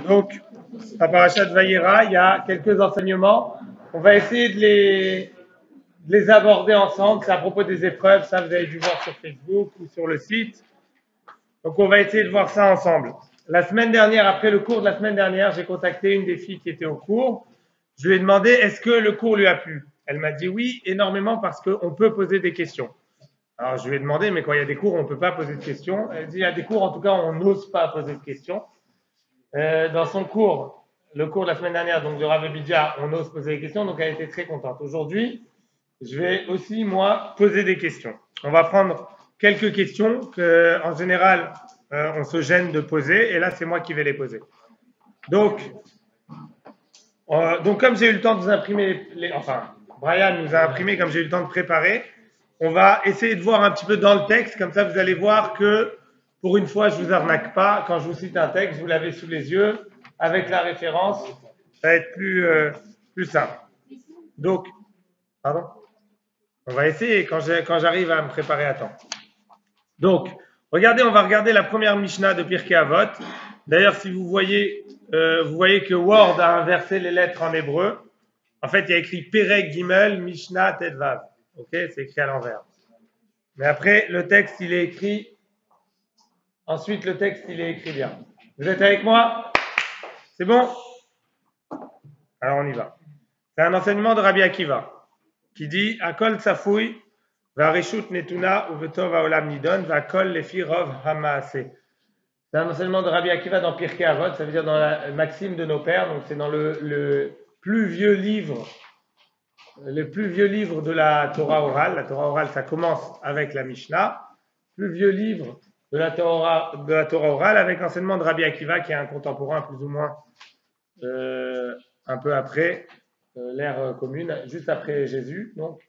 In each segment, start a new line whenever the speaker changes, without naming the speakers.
Donc, à Parashat Vayera, il y a quelques enseignements. On va essayer de les aborder ensemble. C'est à propos des épreuves. Ça, vous avez dû voir sur Facebook ou sur le site. Donc, on va essayer de voir ça ensemble. La semaine dernière, après le cours de la semaine dernière, j'ai contacté une des filles qui était au cours. Je lui ai demandé, est-ce que le cours lui a plu? Elle m'a dit oui, énormément, parce qu'on peut poser des questions. Alors, je lui ai demandé, mais quand il y a des cours, on ne peut pas poser de questions. Elle dit, il y a des cours, en tout cas, on n'ose pas poser de questions. Dans son cours, le cours de la semaine dernière, donc de Rav Abidja, on ose poser des questions, donc elle était très contente. Aujourd'hui, je vais aussi, moi, poser des questions. On va prendre quelques questions qu'en général, on se gêne de poser, et là, c'est moi qui vais les poser. Donc comme j'ai eu le temps de vous imprimer, Brian nous a imprimé, comme j'ai eu le temps de préparer, on va essayer de voir un petit peu dans le texte, comme ça vous allez voir que pour une fois je ne vous arnaque pas, quand je vous cite un texte, vous l'avez sous les yeux, avec la référence, ça va être plus simple. Donc, pardon, on va essayer quand j'arrive à me préparer à temps. Donc, regardez, on va regarder la première Mishnah de Pirkei Avot. D'ailleurs, si vous voyez que Word a inversé les lettres en hébreu. En fait, il y a écrit Perek Gimel Mishnah Tetvav. Ok, c'est écrit à l'envers. Mais après, le texte, il est écrit. Ensuite, le texte, il est écrit bien. Vous êtes avec moi? C'est bon? Alors, on y va. C'est un enseignement de Rabbi Akiva qui dit Akol Tsafoui Varishut Netuna Uvetov Haolam Nidon Vakol Lefi Rov Hamaase. C'est un enseignement de Rabbi Akiva dans Pirkei Avot, ça veut dire dans la maxime de nos pères, donc c'est dans le plus vieux livre de la Torah orale. La Torah orale, ça commence avec la Mishnah. Plus vieux livre de la Torah orale avec l'enseignement de Rabbi Akiva, qui est un contemporain plus ou moins un peu après l'ère commune, juste après Jésus. Donc,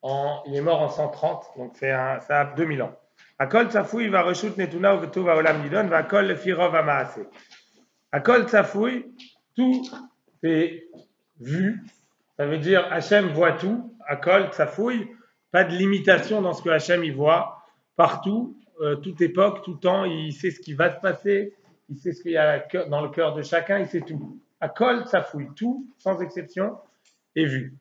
il est mort en 130, donc ça a 2000 ans. Akol Tsafoui va reshut netuna uvetu va olam nidon va akol lefi rov hamaase. Akol Tsafoui, tout est vu. Ça veut dire Hachem voit tout. Akol Tsafoui, pas de limitation dans ce que Hachem y voit. Partout, toute époque, tout temps, il sait ce qui va se passer. Il sait ce qu'il y a dans le cœur de chacun. Il sait tout. Akol Tsafoui, tout, sans exception, est vu.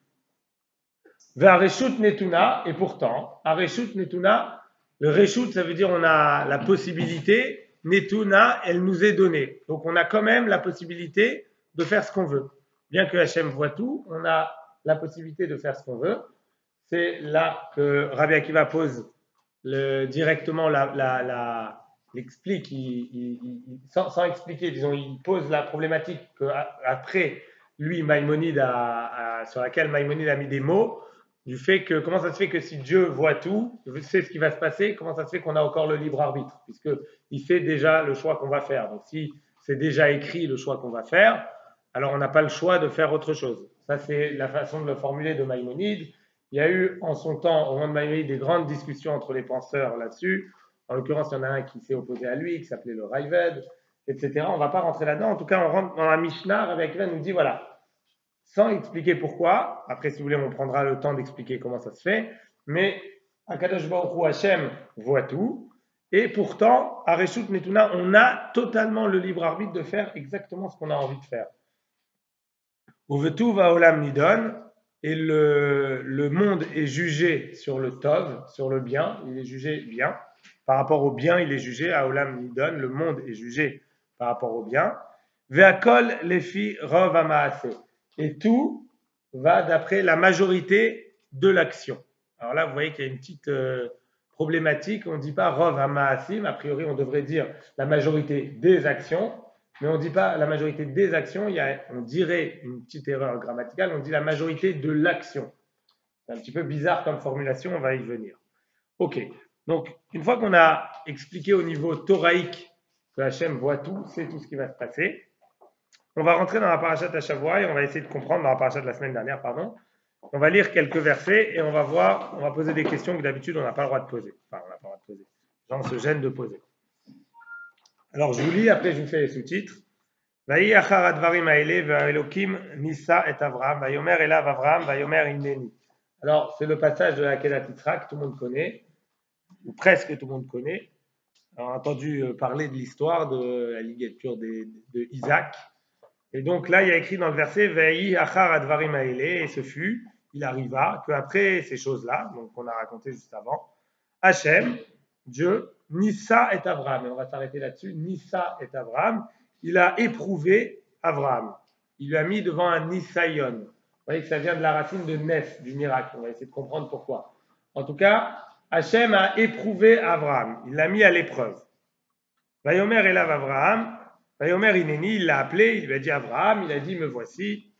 Ve'areshut netuna, et pourtant, areshut netuna, le reshut, ça veut dire on a la possibilité, netuna, elle nous est donnée. Donc on a quand même la possibilité de faire ce qu'on veut. Bien que Hachem voit tout, on a la possibilité de faire ce qu'on veut. C'est là que Rabbi Akiva pose directement l'explique, sans expliquer, disons, il pose la problématique qu'après lui, Maïmonide sur laquelle Maïmonide a mis des mots, du fait que comment ça se fait que si Dieu voit tout, sait ce qui va se passer, comment ça se fait qu'on a encore le libre arbitre, puisqu'il sait déjà le choix qu'on va faire. Donc si c'est déjà écrit le choix qu'on va faire, alors on n'a pas le choix de faire autre chose. Ça, c'est la façon de le formuler de Maïmonide. Il y a eu en son temps, au moment de Maïmonide, des grandes discussions entre les penseurs là-dessus. En l'occurrence, il y en a un qui s'est opposé à lui, qui s'appelait le Raived, etc. On ne va pas rentrer là-dedans. En tout cas, on rentre dans la Mishnah. Rabbi Akiva nous dit, voilà, sans expliquer pourquoi, après si vous voulez on prendra le temps d'expliquer comment ça se fait, mais Akadosh Baruch Hu Hashem voit tout, et pourtant, à Reshut Netuna, on a totalement le libre arbitre de faire exactement ce qu'on a envie de faire. Uvetu Vaolam Nidon, et le monde est jugé sur le Tov, sur le bien, il est jugé bien, par rapport au bien il est jugé, Aolam Nidon, le monde est jugé par rapport au bien, Veakol Lefi Rov Hamaase. Et tout va d'après la majorité de l'action. Alors là, vous voyez qu'il y a une petite problématique. On ne dit pas Rov Hamaasim. A priori, on devrait dire la majorité des actions. Mais on ne dit pas la majorité des actions. On dirait une petite erreur grammaticale. On dit la majorité de l'action. C'est un petit peu bizarre comme formulation. On va y venir. Ok. Donc, une fois qu'on a expliqué au niveau thoraïque que Hachem voit tout, c'est tout ce qui va se passer. On va rentrer dans la parashat à Shavua et on va essayer de comprendre dans la parashat de la semaine dernière, pardon. On va lire quelques versets et on va poser des questions que d'habitude on n'a pas le droit de poser. Enfin, on n'a pas le droit de poser. Les gens se gênent de poser. Alors je vous lis, après je vous fais les sous-titres. Vayi achar advarim haele ve'elokim nisa et Avraham vayomer elav Avraham vayomer inneni. Alors c'est le passage de la Kedat Yitzhak, tout le monde connaît, ou presque tout le monde connaît. On a entendu parler de l'histoire de la ligature de Isaac. Et donc là, il y a écrit dans le verset Ve'i achar advarim haele, et ce fut, il arriva qu'après ces choses-là, donc qu'on a raconté juste avant, Hachem, Dieu, Nissa et Abraham, et on va s'arrêter là-dessus, Nissa et Abraham, il a éprouvé Abraham. Il lui a mis devant un Nissayon. Vous voyez que ça vient de la racine de Nes, du miracle. On va essayer de comprendre pourquoi. En tout cas, Hachem a éprouvé Abraham. Il l'a mis à l'épreuve. Vayomer elav Abraham. Vayomer ineni, il l'a appelé, il lui a dit Abraham, il a dit me voici.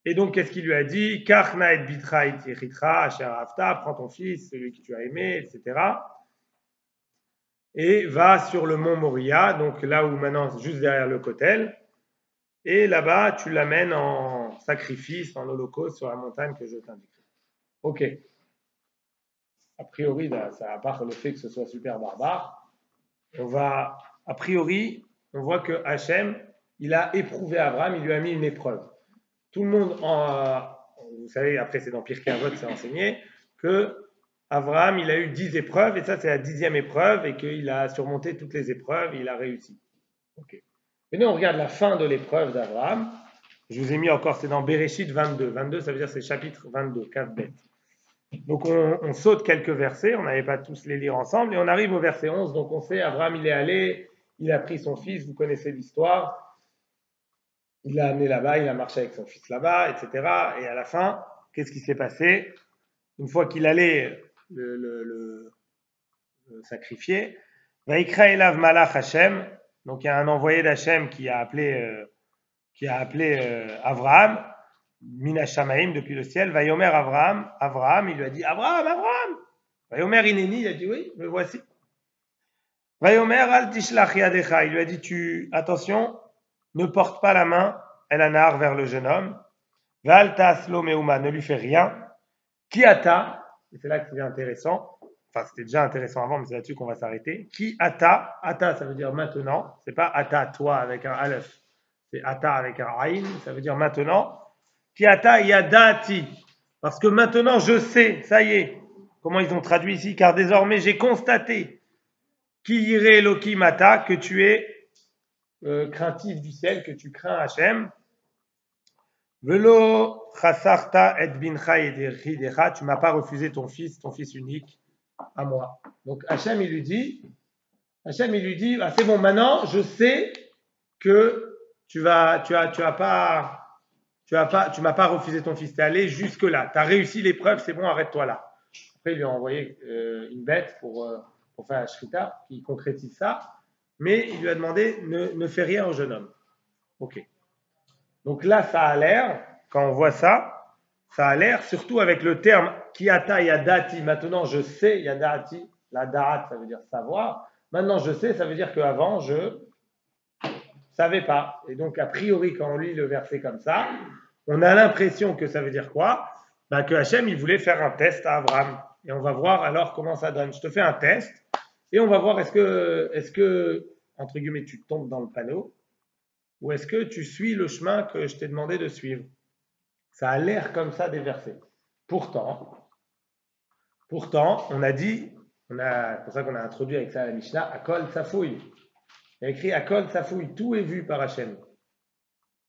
Et donc, qu'est-ce qu'il lui a dit? Karna et bitra et tichitra, asher afta, prends ton fils, celui que tu as aimé, etc. Et va sur le mont Moria, donc là où maintenant, juste derrière le Kotel. Et là-bas, tu l'amènes en sacrifice, en holocauste sur la montagne que je t'indiquerai. Ok. A priori, ça à part le fait que ce soit super barbare, a priori, on voit que Hachem, il a éprouvé Abraham, il lui a mis une épreuve. Tout le monde, vous savez, après c'est dans Pirkei Avot, c'est enseigné, que Abraham, il a eu 10 épreuves, et ça c'est la 10e épreuve, et qu'il a surmonté toutes les épreuves, et il a réussi. Ok. Et nous, on regarde la fin de l'épreuve d'Abraham. Je vous ai mis encore, c'est dans Bereshit 22. 22, ça veut dire c'est chapitre 22, Kaf-Bet. Donc on saute quelques versets, on n'allait pas tous les lire ensemble, et on arrive au verset 11. Donc on sait, Abraham, il est allé, il a pris son fils, vous connaissez l'histoire. Il l'a amené là-bas, il a marché avec son fils là-bas, etc. Et à la fin, qu'est-ce qui s'est passé? Une fois qu'il allait le sacrifier, Vaikra elav malach Hashem. Donc il y a un envoyé d'Hachem qui a appelé Abraham, Mina Shamaim, depuis le ciel. Vayomer Abraham, il lui a dit Abraham. Vayomer Ineni, il a dit oui, me voici. Vayomer al tishlach yadecha, il lui a dit attention, ne porte pas la main, El Anar, vers le jeune homme. Val taslo meuma, ne lui fais rien. Ki ata, et c'est là que c'est intéressant. Enfin, c'était déjà intéressant avant, mais c'est là-dessus qu'on va s'arrêter. Ki ata, ça veut dire maintenant. C'est pas ata, toi, avec un aleph. C'est ata avec un aïn, ça veut dire maintenant. Ki ata yadati, parce que maintenant je sais, ça y est. Comment ils ont traduit ici? Car désormais j'ai constaté, Ki yire Elohim ata, que tu es craintif du ciel, que tu crains Hachem. Velo chasarta et bincha yedicha, tu m'as pas refusé ton fils unique à moi. Donc Hachem il lui dit, c'est bon, maintenant je sais que tu m'as pas refusé ton fils, tu es allé jusque là, tu as réussi l'épreuve, c'est bon, arrête-toi là. Après il lui a envoyé une bête pour faire un shrita qui concrétise ça, mais il lui a demandé ne fais rien au jeune homme. Ok. Donc là, ça a l'air, quand on voit ça a l'air, surtout avec le terme Kiata Yadati, maintenant je sais, Yadati, la Da'at, ça veut dire savoir. Maintenant je sais, ça veut dire qu'avant je savais pas. Et donc a priori, quand on lit le verset comme ça, on a l'impression que ça veut dire quoi? Que Hachem, il voulait faire un test à Abraham. Et on va voir alors comment ça donne. Je te fais un test et on va voir est-ce que, entre guillemets, tu tombes dans le panneau ou est-ce que tu suis le chemin que je t'ai demandé de suivre? Ça a l'air comme ça des versets. Pourtant, on a dit, c'est pour ça qu'on a introduit avec ça la Mishnah, Akol Safouille. Il y a écrit Akol Safouille, tout est vu par Hachem.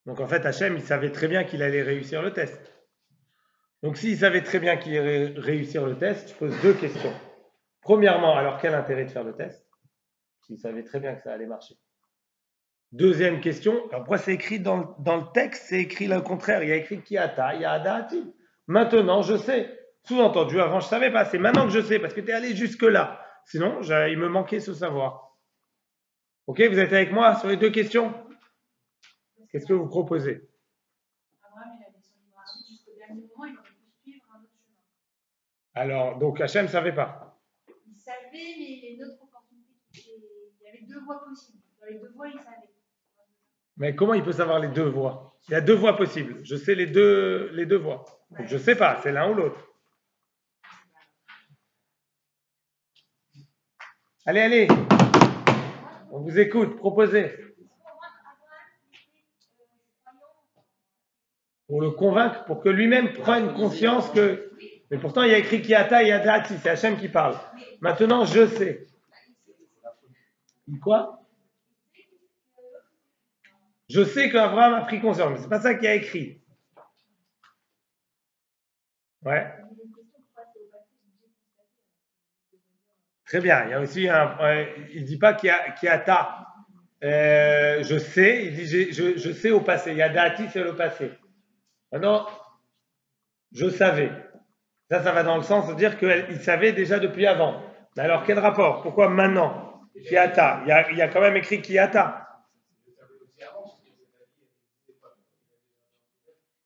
Donc en fait, Hachem, il savait très bien qu'il allait réussir le test. Donc s'il savait très bien qu'il allait réussir le test, je pose deux questions. Premièrement, alors quel intérêt de faire le test? S'il savait très bien que ça allait marcher. Deuxième question, pourquoi c'est écrit dans le texte, c'est écrit le contraire, il y a écrit Kiata, Yadati. Maintenant, je sais. Sous-entendu, avant, je ne savais pas. C'est maintenant que je sais, parce que tu es allé jusque-là. Sinon, il me manquait ce savoir. Ok, vous êtes avec moi sur les deux questions? Qu'est-ce que vous proposez?
Abraham, il avait son libre arbitre jusqu'au dernier moment, il aurait pu suivre un autre chemin.
Alors, donc Hachem ne savait pas.
Il savait, mais il y a une autre opportunité. Il y avait deux voies possibles. Dans les deux voies, il savait.
Mais comment il peut savoir les deux voies? Il y a deux voies possibles. Je sais les deux voies. Donc je ne sais pas, c'est l'un ou l'autre. Allez, on vous écoute, proposez. Pour le convaincre, pour que lui-même prenne conscience que... Mais pourtant, il y a écrit Kiata, Yadati, c'est Hachem qui parle. Maintenant, je sais. Quoi? Je sais qu'Abraham a pris conscience, mais c'est pas ça qu'il y a écrit. Ouais. Très bien. Il y a aussi il dit pas qu'il y a ta. Je sais. Il dit je sais au passé. Il y a dati, c'est le passé. Maintenant, je savais. Ça va dans le sens de dire qu'il savait déjà depuis avant. Mais alors, quel rapport? Pourquoi maintenant? Kiata. Il y a quand même écrit Kiata.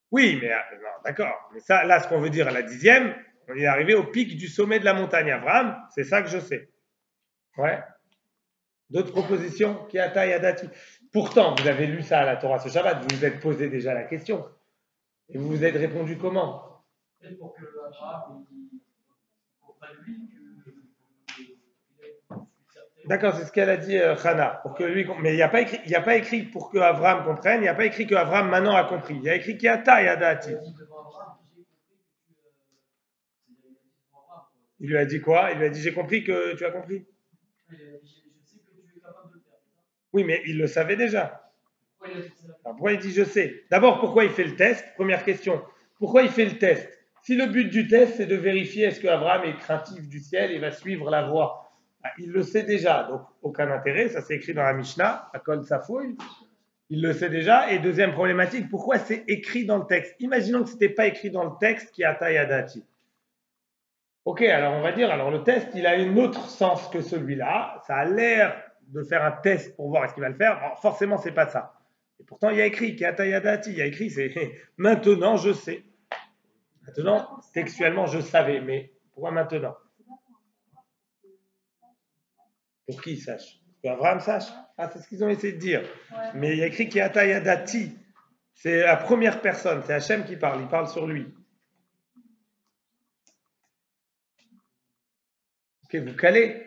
Oui, mais non, d'accord. Mais ça, là, ce qu'on veut dire à la 10e, on est arrivé au pic du sommet de la montagne. Abraham, c'est ça que je sais. Ouais. D'autres propositions? Kiata Yadati. Pourtant, vous avez lu ça à la Torah ce Shabbat, vous vous êtes posé déjà la question. Et vous vous êtes répondu comment?
Pour que Abraham comprenne lui que.
D'accord, c'est ce qu'elle a dit Hannah. Pour que lui, mais il n'y a pas écrit pour que Abraham comprenne, il n'y a pas écrit que Abraham maintenant a compris. Il y a écrit Kiata Yadati. Il lui a dit quoi? Il lui a dit j'ai compris que tu as compris. Oui, mais il le savait déjà. Alors, pourquoi il dit je sais? D'abord, pourquoi il fait le test? Première question. Pourquoi il fait le test? Si le but du test, c'est de vérifier est-ce qu'Abraham est craintif du ciel et va suivre la voie, il le sait déjà, donc aucun intérêt. Ça c'est écrit dans la Mishnah, à Kol Safoui. Il le sait déjà. Et deuxième problématique, pourquoi c'est écrit dans le texte? Imaginons que ce n'était pas écrit dans le texte qui ata yadati. Ok, alors on va dire, alors le test, il a un autre sens que celui-là. Ça a l'air de faire un test pour voir est-ce qu'il va le faire. Alors, forcément, c'est pas ça. Et pourtant, il y a écrit Kiata Yadati. Il y a écrit, c'est maintenant je sais. Maintenant, textuellement, je savais, mais pourquoi maintenant? Pour qui sache? Pour qu'Abraham sache? Ah, c'est ce qu'ils ont essayé de dire. Mais il y a écrit Kiata Yadati. C'est la première personne, c'est Hachem qui parle, il parle sur lui. Ok, vous calez?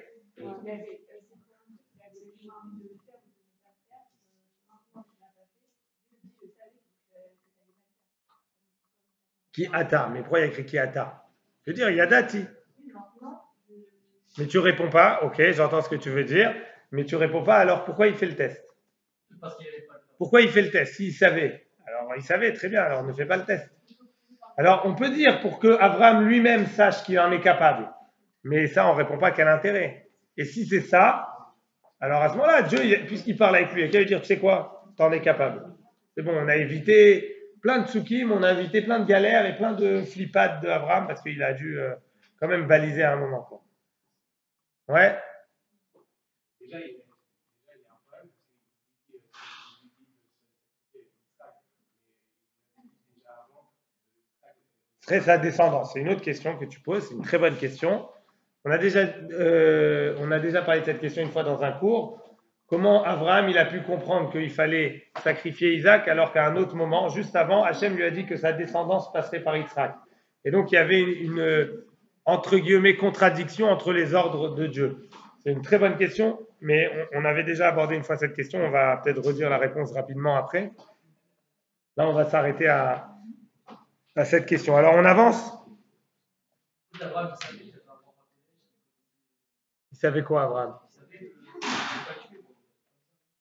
Qui ata? Mais pourquoi il y a écrit qui ata? Je veux dire, il y a dati. Mais tu réponds pas, ok, j'entends ce que tu veux dire, mais tu réponds pas, alors pourquoi il fait le test? Pourquoi il fait le test? S'il savait. Alors il savait, très bien, alors ne fait pas le test. Alors on peut dire pour que Abraham lui-même sache qu'il en est capable, mais ça on répond pas quel intérêt. Et si c'est ça, alors à ce moment-là, Dieu, puisqu'il parle avec lui, il va lui dire, tu sais quoi, t'en es capable. C'est bon, on a évité plein de tsukim, on a évité plein de galères et plein de flippades d'Abraham parce qu'il a dû quand même baliser à un moment. Quoi. Ouais. Serait sa descendance? C'est une autre question que tu poses, c'est une très bonne question. On a déjà parlé de cette question une fois dans un cours. Comment Abraham il a pu comprendre qu'il fallait sacrifier Isaac alors qu'à un autre moment, juste avant, Hachem lui a dit que sa descendance passerait par Isaac. Et donc il y avait une entre guillemets contradiction entre les ordres de Dieu. C'est une très bonne question, mais on avait déjà abordé une fois cette question. On va peut-être redire la réponse rapidement après. Là, on va s'arrêter à cette question. Alors on avance. Il savait quoi, Abraham?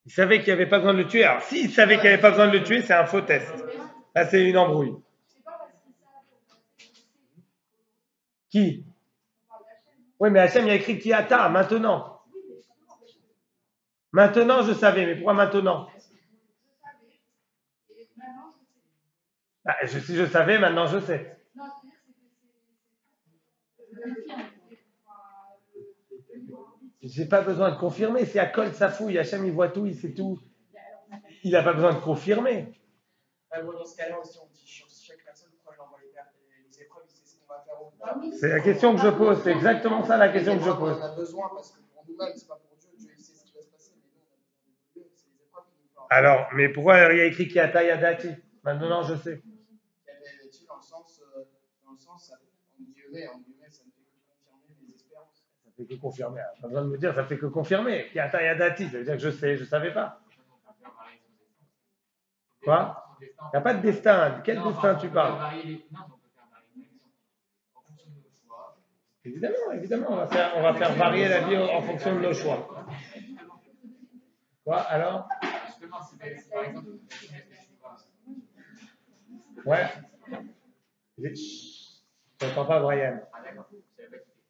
Il savait qu'il n'y avait pas besoin de le tuer. Alors, s'il savait qu'il n'y avait pas besoin de le tuer, c'est un faux test. Là, c'est une embrouille. Qui? Oui, mais Hachem, il y a écrit qui ata, maintenant. Maintenant, je savais, mais pourquoi maintenant? Si je savais, maintenant je sais. J'ai pas besoin de confirmer, c'est à Kol Safoui, Hachem il voit tout, il sait tout. Il n'a pas besoin de confirmer.
Dans ce cas-là aussi, on dit chaque personne, pourquoi il envoie les épreuves, il sait ce qu'on va faire ou pas.
C'est la question que je pose, c'est exactement ça la question que je pose.
On a besoin parce que pour nous-mêmes, c'est pas pour Dieu, Dieu il sait ce qui va se passer, mais nous on a besoin d'évoluer, c'est les épreuves qui nous font.
Alors, mais pourquoi il y a écrit Kiata Yadati? Maintenant je sais.
Yadati dans le sens, en guillemets, ça ne fait que confirmer mes espérances.
Ça fait que confirmer. Pas besoin de me dire, ça fait que confirmer. Kiata Yadati, ça veut dire que je sais, je savais pas. Quoi? Il n'y a pas de destin. Quel destin tu parles? Évidemment, on va faire varier la vie en fonction de nos choix. Quoi alors?
Justement, si par exemple,
Ouais. Je t'entends pas, Brian.
ah d'accord, je savais pas qui était.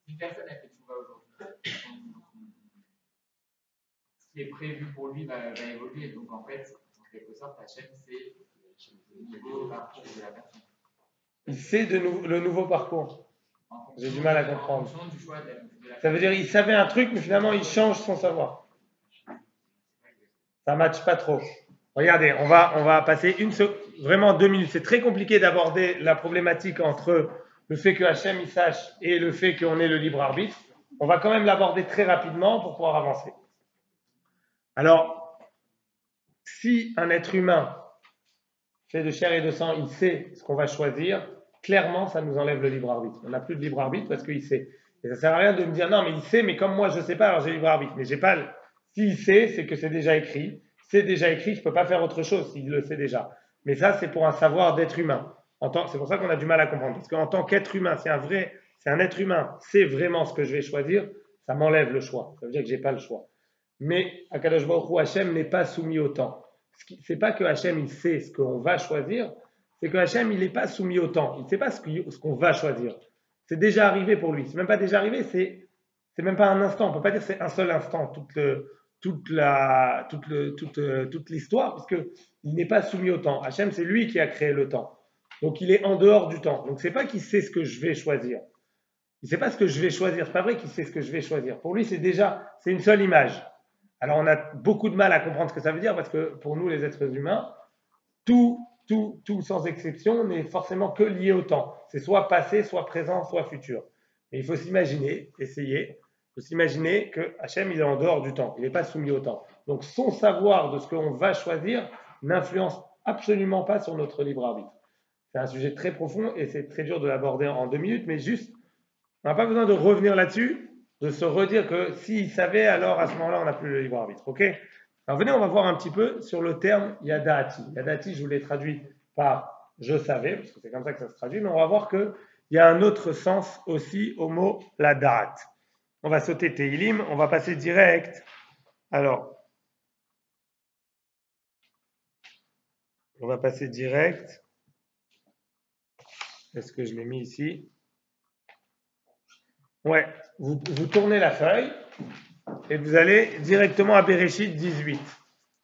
Si une personne a fait Tchouva aujourd'hui, ce qui est prévu pour lui va évoluer. Donc en fait, en quelque sorte, Hachem, c'est le nouveau parcours de la personne.
Il sait le nouveau parcours. J'ai du mal à comprendre.
En fonction du choix de la
Ça veut dire il savait un truc, mais finalement il change son savoir. Ça ne matche pas trop. Regardez, on va passer vraiment 2 minutes. C'est très compliqué d'aborder la problématique entre le fait que Hachem il sache et le fait qu'on ait le libre arbitre. On va quand même l'aborder très rapidement pour pouvoir avancer. Alors, si un être humain fait de chair et de sang, il sait ce qu'on va choisir, clairement, ça nous enlève le libre arbitre. On n'a plus de libre arbitre parce qu'il sait. Et ça ne sert à rien de me dire non, mais il sait, mais comme moi je ne sais pas, alors j'ai libre arbitre. Mais j'ai pas. S'il sait, c'est que c'est déjà écrit. C'est déjà écrit, je ne peux pas faire autre chose s'il le sait déjà. Mais ça, c'est pour un savoir d'être humain. C'est pour ça qu'on a du mal à comprendre. Parce qu'en tant qu'être humain, c'est un être humain, c'est vraiment ce que je vais choisir, ça m'enlève le choix. Ça veut dire que je n'ai pas le choix. Mais Akadosh Baruch Hu, Hachem n'est pas soumis au temps. C'est pas que Hachem il sait ce qu'on va choisir, c'est que Hachem il n'est pas soumis au temps. Il ne sait pas ce qu'on va choisir. C'est déjà arrivé pour lui. C'est même pas déjà arrivé, c'est même pas un instant. On ne peut pas dire que c'est un seul instant toute l'histoire, puisque il n'est pas soumis au temps. Hachem c'est lui qui a créé le temps. Donc il est en dehors du temps. Donc c'est pas qu'il sait ce que je vais choisir. Il ne sait pas ce que je vais choisir. C'est pas vrai qu'il sait ce que je vais choisir. Pour lui c'est une seule image. Alors on a beaucoup de mal à comprendre ce que ça veut dire parce que pour nous les êtres humains, tout sans exception n'est forcément que lié au temps. C'est soit passé, soit présent, soit futur. Mais il faut s'imaginer, essayer, il faut s'imaginer que Hachem il est en dehors du temps, il n'est pas soumis au temps. Donc son savoir de ce qu'on va choisir n'influence absolument pas sur notre libre arbitre. C'est un sujet très profond et c'est très dur de l'aborder en 2 minutes, mais juste, on n'a pas besoin de revenir là-dessus, de se redire que s'il savait, alors à ce moment-là, on n'a plus le libre arbitre. Ok? Alors venez, on va voir un petit peu sur le terme Yadati. Yadati, je vous l'ai traduit par je savais, parce que c'est comme ça que ça se traduit, mais on va voir qu'il y a un autre sens aussi au mot la date. On va sauter Teilim, on va passer direct. Alors, on va passer direct. Est-ce que je l'ai mis ici? Ouais, vous tournez la feuille et vous allez directement à Bereshit 18.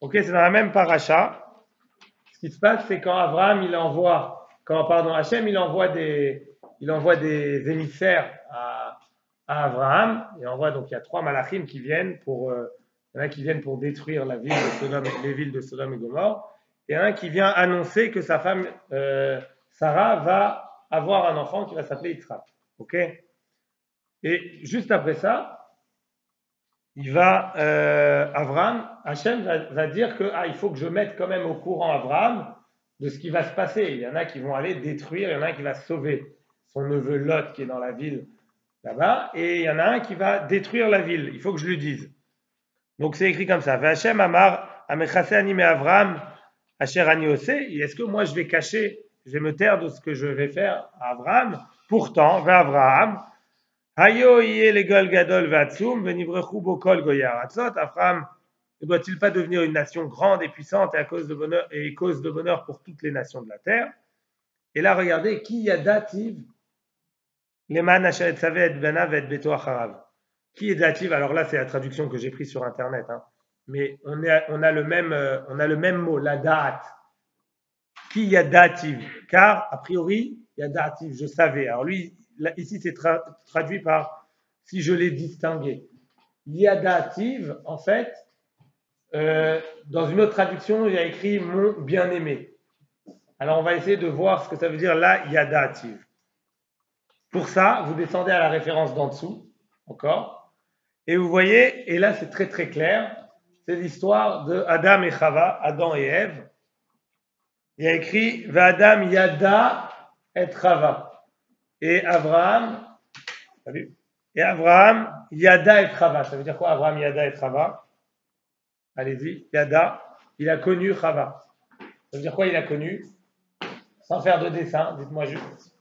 Ok, c'est dans la même paracha. Ce qui se passe, c'est quand Hachem, il envoie des émissaires à Abraham. Il y a 3 malachim qui viennent pour détruire les villes de Sodome et Gomorrhe. Et un qui vient annoncer que sa femme Sarah va avoir un enfant qui va s'appeler Yitzhak. Ok? Et juste après ça, Hachem va dire il faut que je mette quand même au courant Abraham de ce qui va se passer. Il y en a qui vont aller détruire, il y en a un qui va sauver son neveu Lot qui est dans la ville là-bas, et il y en a un qui va détruire la ville. Il faut que je lui dise. Donc c'est écrit comme ça. Hachem Amar Amechase Ani Me Avraham Asher Ani Ose. Est-ce que moi je vais me taire de ce que je vais faire à Abraham? Pourtant, Abraham Hayo yé legol gadol vatsum venivrechu bokol goyar atzot. Abraham ne doit-il pas devenir une nation grande et puissante et cause de bonheur pour toutes les nations de la terre? Et là, regardez, qui yadativ leman asher etzavet et banav et beto acharav. Qui est dative? Alors là, c'est la traduction que j'ai prise sur Internet, hein. Mais on a le même mot, la da'at. Qui yadativ? Car a priori, yadativ, je savais. Alors lui, là, ici, c'est traduit par si je l'ai distingué. Yadativ, en fait, dans une autre traduction, il y a écrit mon bien-aimé. Alors, on va essayer de voir ce que ça veut dire là, yadativ. Pour ça, vous descendez à la référence d'en dessous, encore, et vous voyez, et là, c'est très très clair, c'est l'histoire de Adam et Chava, Adam et Ève. Il y a écrit V'Adam yada et Chava. Et Abraham yada et Chava. Ça veut dire quoi, Abraham yada et Chava? Allez-y, yada, il a connu Chava. Ça veut dire quoi, il a connu? Sans faire de dessin, dites-moi juste.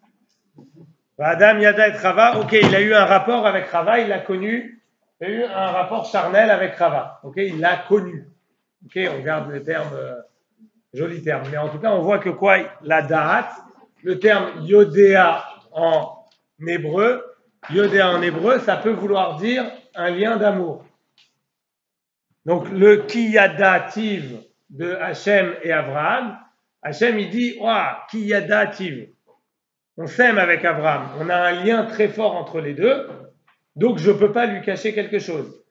Adam yada et Chava, ok, il a eu un rapport avec Chava, il l'a connu a eu un rapport charnel avec Rava. Okay, il l'a connu. Okay, on garde les termes, jolis termes. Mais en tout cas, on voit que quoi, la da'at, le terme yodéa en hébreu, ça peut vouloir dire un lien d'amour. Donc le kiyadativ de Hachem et Abraham, Hachem il dit kiyadativ. On s'aime avec Abraham, on a un lien très fort entre les deux, donc je ne peux pas lui cacher quelque chose.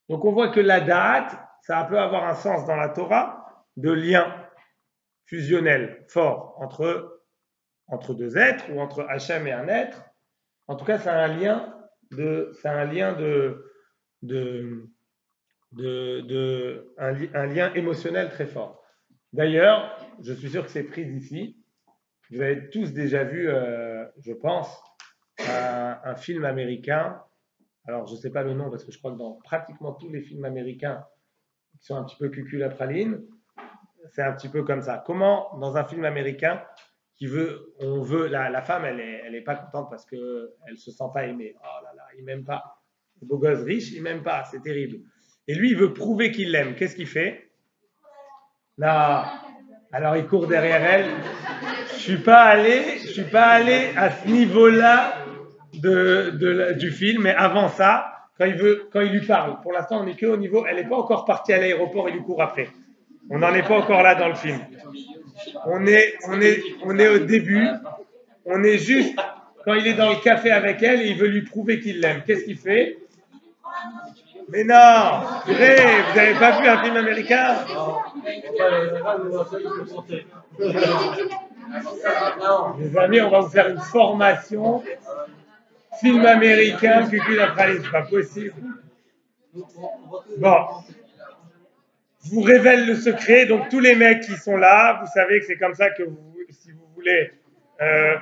Donc on voit que la da'at, ça peut avoir un sens dans la Torah de lien fusionnel fort entre deux êtres ou entre Hachem et un être. En tout cas, c'est un lien un lien émotionnel très fort. D'ailleurs, je suis sûr que c'est pris d'ici. Vous avez tous déjà vu, je pense, un film américain. Alors, je ne sais pas le nom parce que je crois que dans pratiquement tous les films américains qui sont un petit peu cucul à praline, c'est un petit peu comme ça. Comment, dans un film américain, la femme, elle est pas contente parce qu'elle se sent pas aimée. Oh là là, il m'aime pas. Le beau gosse riche, il m'aime pas, c'est terrible. Et lui, il veut prouver qu'il l'aime. Qu'est-ce qu'il fait? Là, alors il court derrière elle. Je suis pas allé à ce niveau-là du film, mais avant ça, quand il lui parle. Pour l'instant, on n'est qu'au niveau. Elle n'est pas encore partie à l'aéroport, il lui court après. On n'en est pas encore là dans le film. On est au début. On est juste quand il est dans le café avec elle et il veut lui prouver qu'il l'aime. Qu'est-ce qu'il fait? Mais non, purée, vous n'avez pas vu un film américain? Les amis, on va vous faire une formation film américain, cucul à praline, c'est pas possible. Bon, je vous révèle le secret. Donc tous les mecs qui sont là, vous savez que c'est comme ça que si vous voulez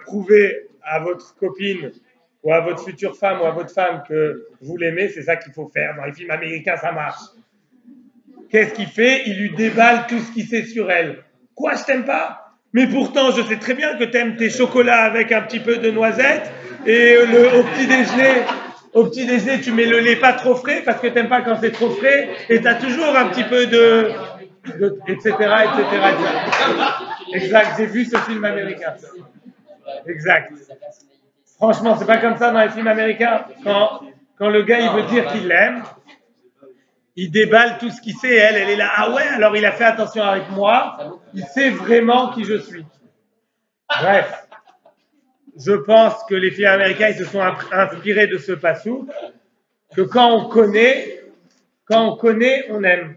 prouver à votre copine ou à votre future femme ou à votre femme que vous l'aimez, c'est ça qu'il faut faire. Dans les films américains, ça marche. Qu'est-ce qu'il fait? Il lui déballe tout ce qu'il sait sur elle. Quoi, je t'aime pas? Mais pourtant, je sais très bien que t'aimes tes chocolats avec un petit peu de noisettes et au petit déjeuner, tu mets le lait pas trop frais parce que t'aimes pas quand c'est trop frais et t'as toujours un petit peu etc. Exact, j'ai vu ce film américain. Exact. Franchement, c'est pas comme ça dans les films américains. Quand le gars, il veut dire qu'il l'aime, il déballe tout ce qu'il sait. Elle est là. Ah ouais, alors il a fait attention avec moi. Il sait vraiment qui je suis. Bref. Je pense que les films américains, ils se sont inspirés de ce passou. Que quand on connaît, on aime.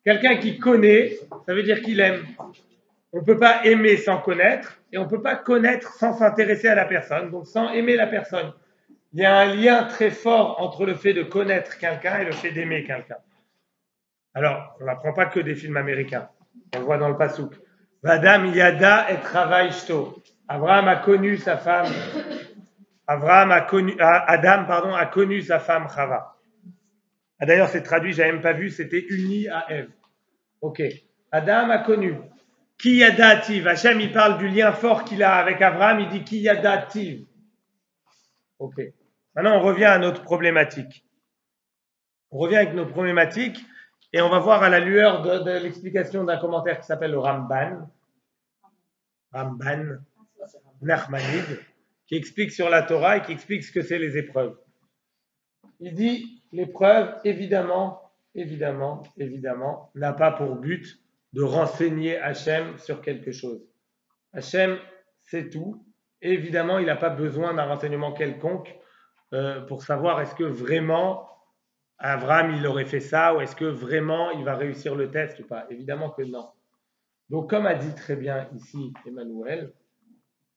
Quelqu'un qui connaît, ça veut dire qu'il aime. On ne peut pas aimer sans connaître et on ne peut pas connaître sans s'intéresser à la personne, donc sans aimer la personne. Il y a un lien très fort entre le fait de connaître quelqu'un et le fait d'aimer quelqu'un. Alors, on n'apprend pas que des films américains. On le voit dans le Passouk. Vadam yada et travail shto. Abraham a connu sa femme. Adam a connu sa femme Chava. Ah, d'ailleurs, c'est traduit, j'avais même pas vu, c'était uni à Ève. Ok. Adam a connu. Ki yadativ. Hachem, il parle du lien fort qu'il a avec Abraham, il dit ki yadativ. Ok. Maintenant, on revient à notre problématique. On revient avec nos problématiques et on va voir à la lueur de l'explication d'un commentaire qui s'appelle le Ramban Nachmanide, qui explique sur la Torah et qui explique ce que c'est les épreuves. Il dit, l'épreuve, évidemment, n'a pas pour but de renseigner Hachem sur quelque chose. Hachem sait tout, et évidemment, il n'a pas besoin d'un renseignement quelconque pour savoir est-ce que vraiment Abraham, il aurait fait ça, ou est-ce que vraiment il va réussir le test ou pas. Évidemment que non. Donc, comme a dit très bien ici Emmanuel,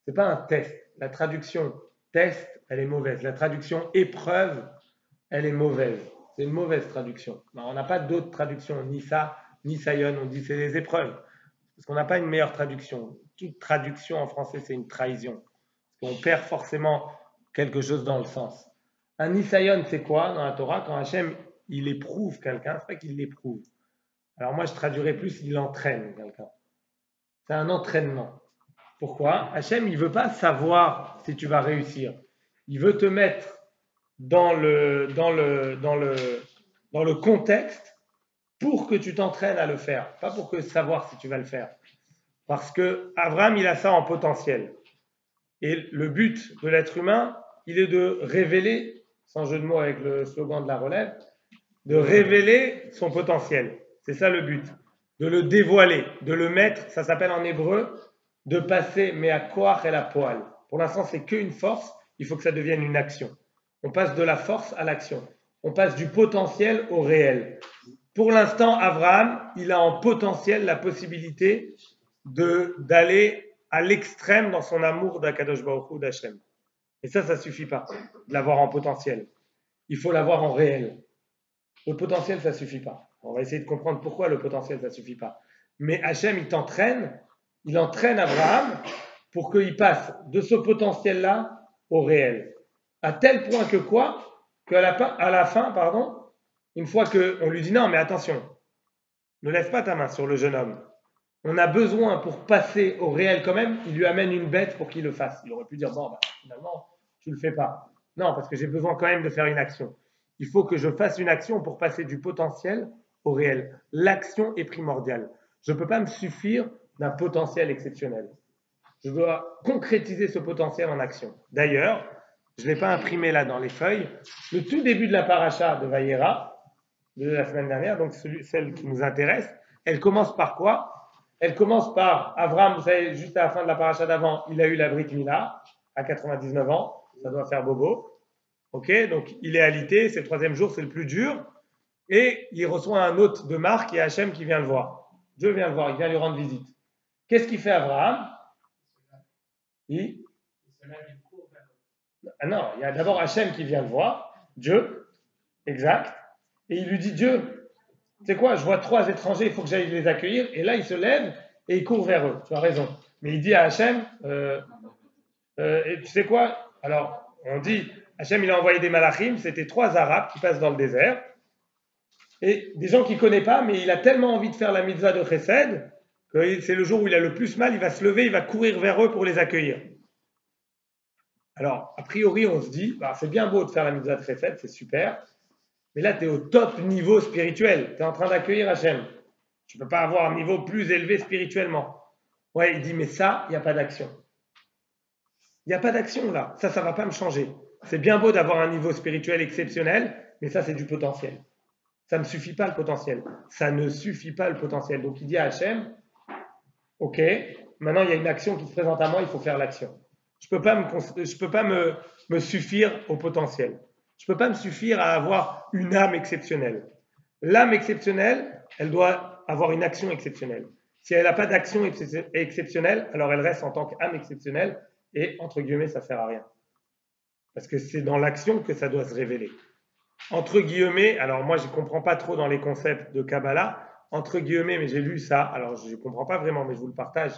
c'est pas un test. La traduction test, elle est mauvaise. La traduction épreuve, elle est mauvaise. C'est une mauvaise traduction. Alors, on n'a pas d'autre traduction, ni ça, ni sayon. On dit c'est les épreuves. Parce qu'on n'a pas une meilleure traduction. Toute traduction en français, c'est une trahison. Parce qu'on perd forcément quelque chose dans le sens. Un nisayon, c'est quoi dans la Torah? Quand Hachem, il éprouve quelqu'un, c'est pas qu'il l'éprouve. Alors moi, je traduirais plus, il entraîne quelqu'un. C'est un entraînement. Pourquoi? Hachem, il ne veut pas savoir si tu vas réussir. Il veut te mettre dans le contexte pour que tu t'entraînes à le faire, pas pour que savoir si tu vas le faire. Parce que Abraham, il a ça en potentiel. Et le but de l'être humain, il est de révéler, sans jeu de mots avec le slogan de la relève, de révéler son potentiel. C'est ça le but. De le dévoiler, de le mettre, ça s'appelle en hébreu, de passer mais à koach et la poil. Pour l'instant, c'est qu'une force, il faut que ça devienne une action. On passe de la force à l'action. On passe du potentiel au réel. Pour l'instant, Abraham, il a en potentiel la possibilité d'aller à l'extrême dans son amour d'Akadosh Baruch Hu, d'Hachem. Et ça ne suffit pas de l'avoir en potentiel. Il faut l'avoir en réel. Le potentiel, ça ne suffit pas. On va essayer de comprendre pourquoi le potentiel, ça ne suffit pas. Mais Hachem, il entraîne Abraham pour qu'il passe de ce potentiel-là au réel. À tel point que quoi? Qu'à la fin, une fois qu'on lui dit non, mais attention, ne lève pas ta main sur le jeune homme. On a besoin pour passer au réel quand même, il lui amène une bête pour qu'il le fasse. Il aurait pu dire, bon, finalement, tu ne le fais pas. Non, parce que j'ai besoin quand même de faire une action. Il faut que je fasse une action pour passer du potentiel au réel. L'action est primordiale. Je ne peux pas me suffire d'un potentiel exceptionnel. Je dois concrétiser ce potentiel en action. D'ailleurs, je ne l'ai pas imprimé là dans les feuilles, le tout début de la paracha de Vayera, de la semaine dernière, donc celle qui nous intéresse, elle commence par quoi? Elle commence par Abraham, vous savez, juste à la fin de la paracha d'avant, il a eu la Brit Mila à 99 ans, ça doit faire bobo. Ok, donc il est alité, c'est le 3e jour, c'est le plus dur, et il reçoit un hôte de marque et Hachem qui vient le voir. Dieu vient le voir, il vient lui rendre visite. Qu'est-ce qu'il fait Abraham? Ah non, il y a d'abord Hachem qui vient le voir, Dieu, exact, et il lui dit, Dieu, tu sais quoi, je vois 3 étrangers, il faut que j'aille les accueillir, et là il se lève et il court vers eux, tu as raison. Mais il dit à Hachem, et tu sais quoi, alors on dit, Hachem il a envoyé des malachim, c'était 3 Arabes qui passent dans le désert, et des gens qu'il ne connaît pas, mais il a tellement envie de faire la mitzvah de Chesed, que c'est le jour où il a le plus mal, il va se lever, il va courir vers eux pour les accueillir. Alors, a priori, on se dit, bah, c'est bien beau de faire la mitzvah de Chesed, c'est super, mais là, tu es au top niveau spirituel, tu es en train d'accueillir Hachem. Tu ne peux pas avoir un niveau plus élevé spirituellement. Ouais, il dit, mais ça, il n'y a pas d'action. Il n'y a pas d'action là, ça ne va pas me changer. C'est bien beau d'avoir un niveau spirituel exceptionnel, mais ça, c'est du potentiel. Ça ne suffit pas le potentiel. Ça ne suffit pas le potentiel. Donc, il dit à Hachem, ok, maintenant, il y a une action qui se présente à moi, il faut faire l'action. Je ne peux pas me suffire au potentiel. Je ne peux pas me suffire à avoir une âme exceptionnelle. L'âme exceptionnelle, elle doit avoir une action exceptionnelle. Si elle n'a pas d'action exceptionnelle, alors elle reste en tant qu'âme exceptionnelle et, entre guillemets, ça ne sert à rien. Parce que c'est dans l'action que ça doit se révéler. Entre guillemets, alors moi je ne comprends pas trop dans les concepts de Kabbalah, entre guillemets, mais j'ai lu ça, alors je ne comprends pas vraiment, mais je vous le partage.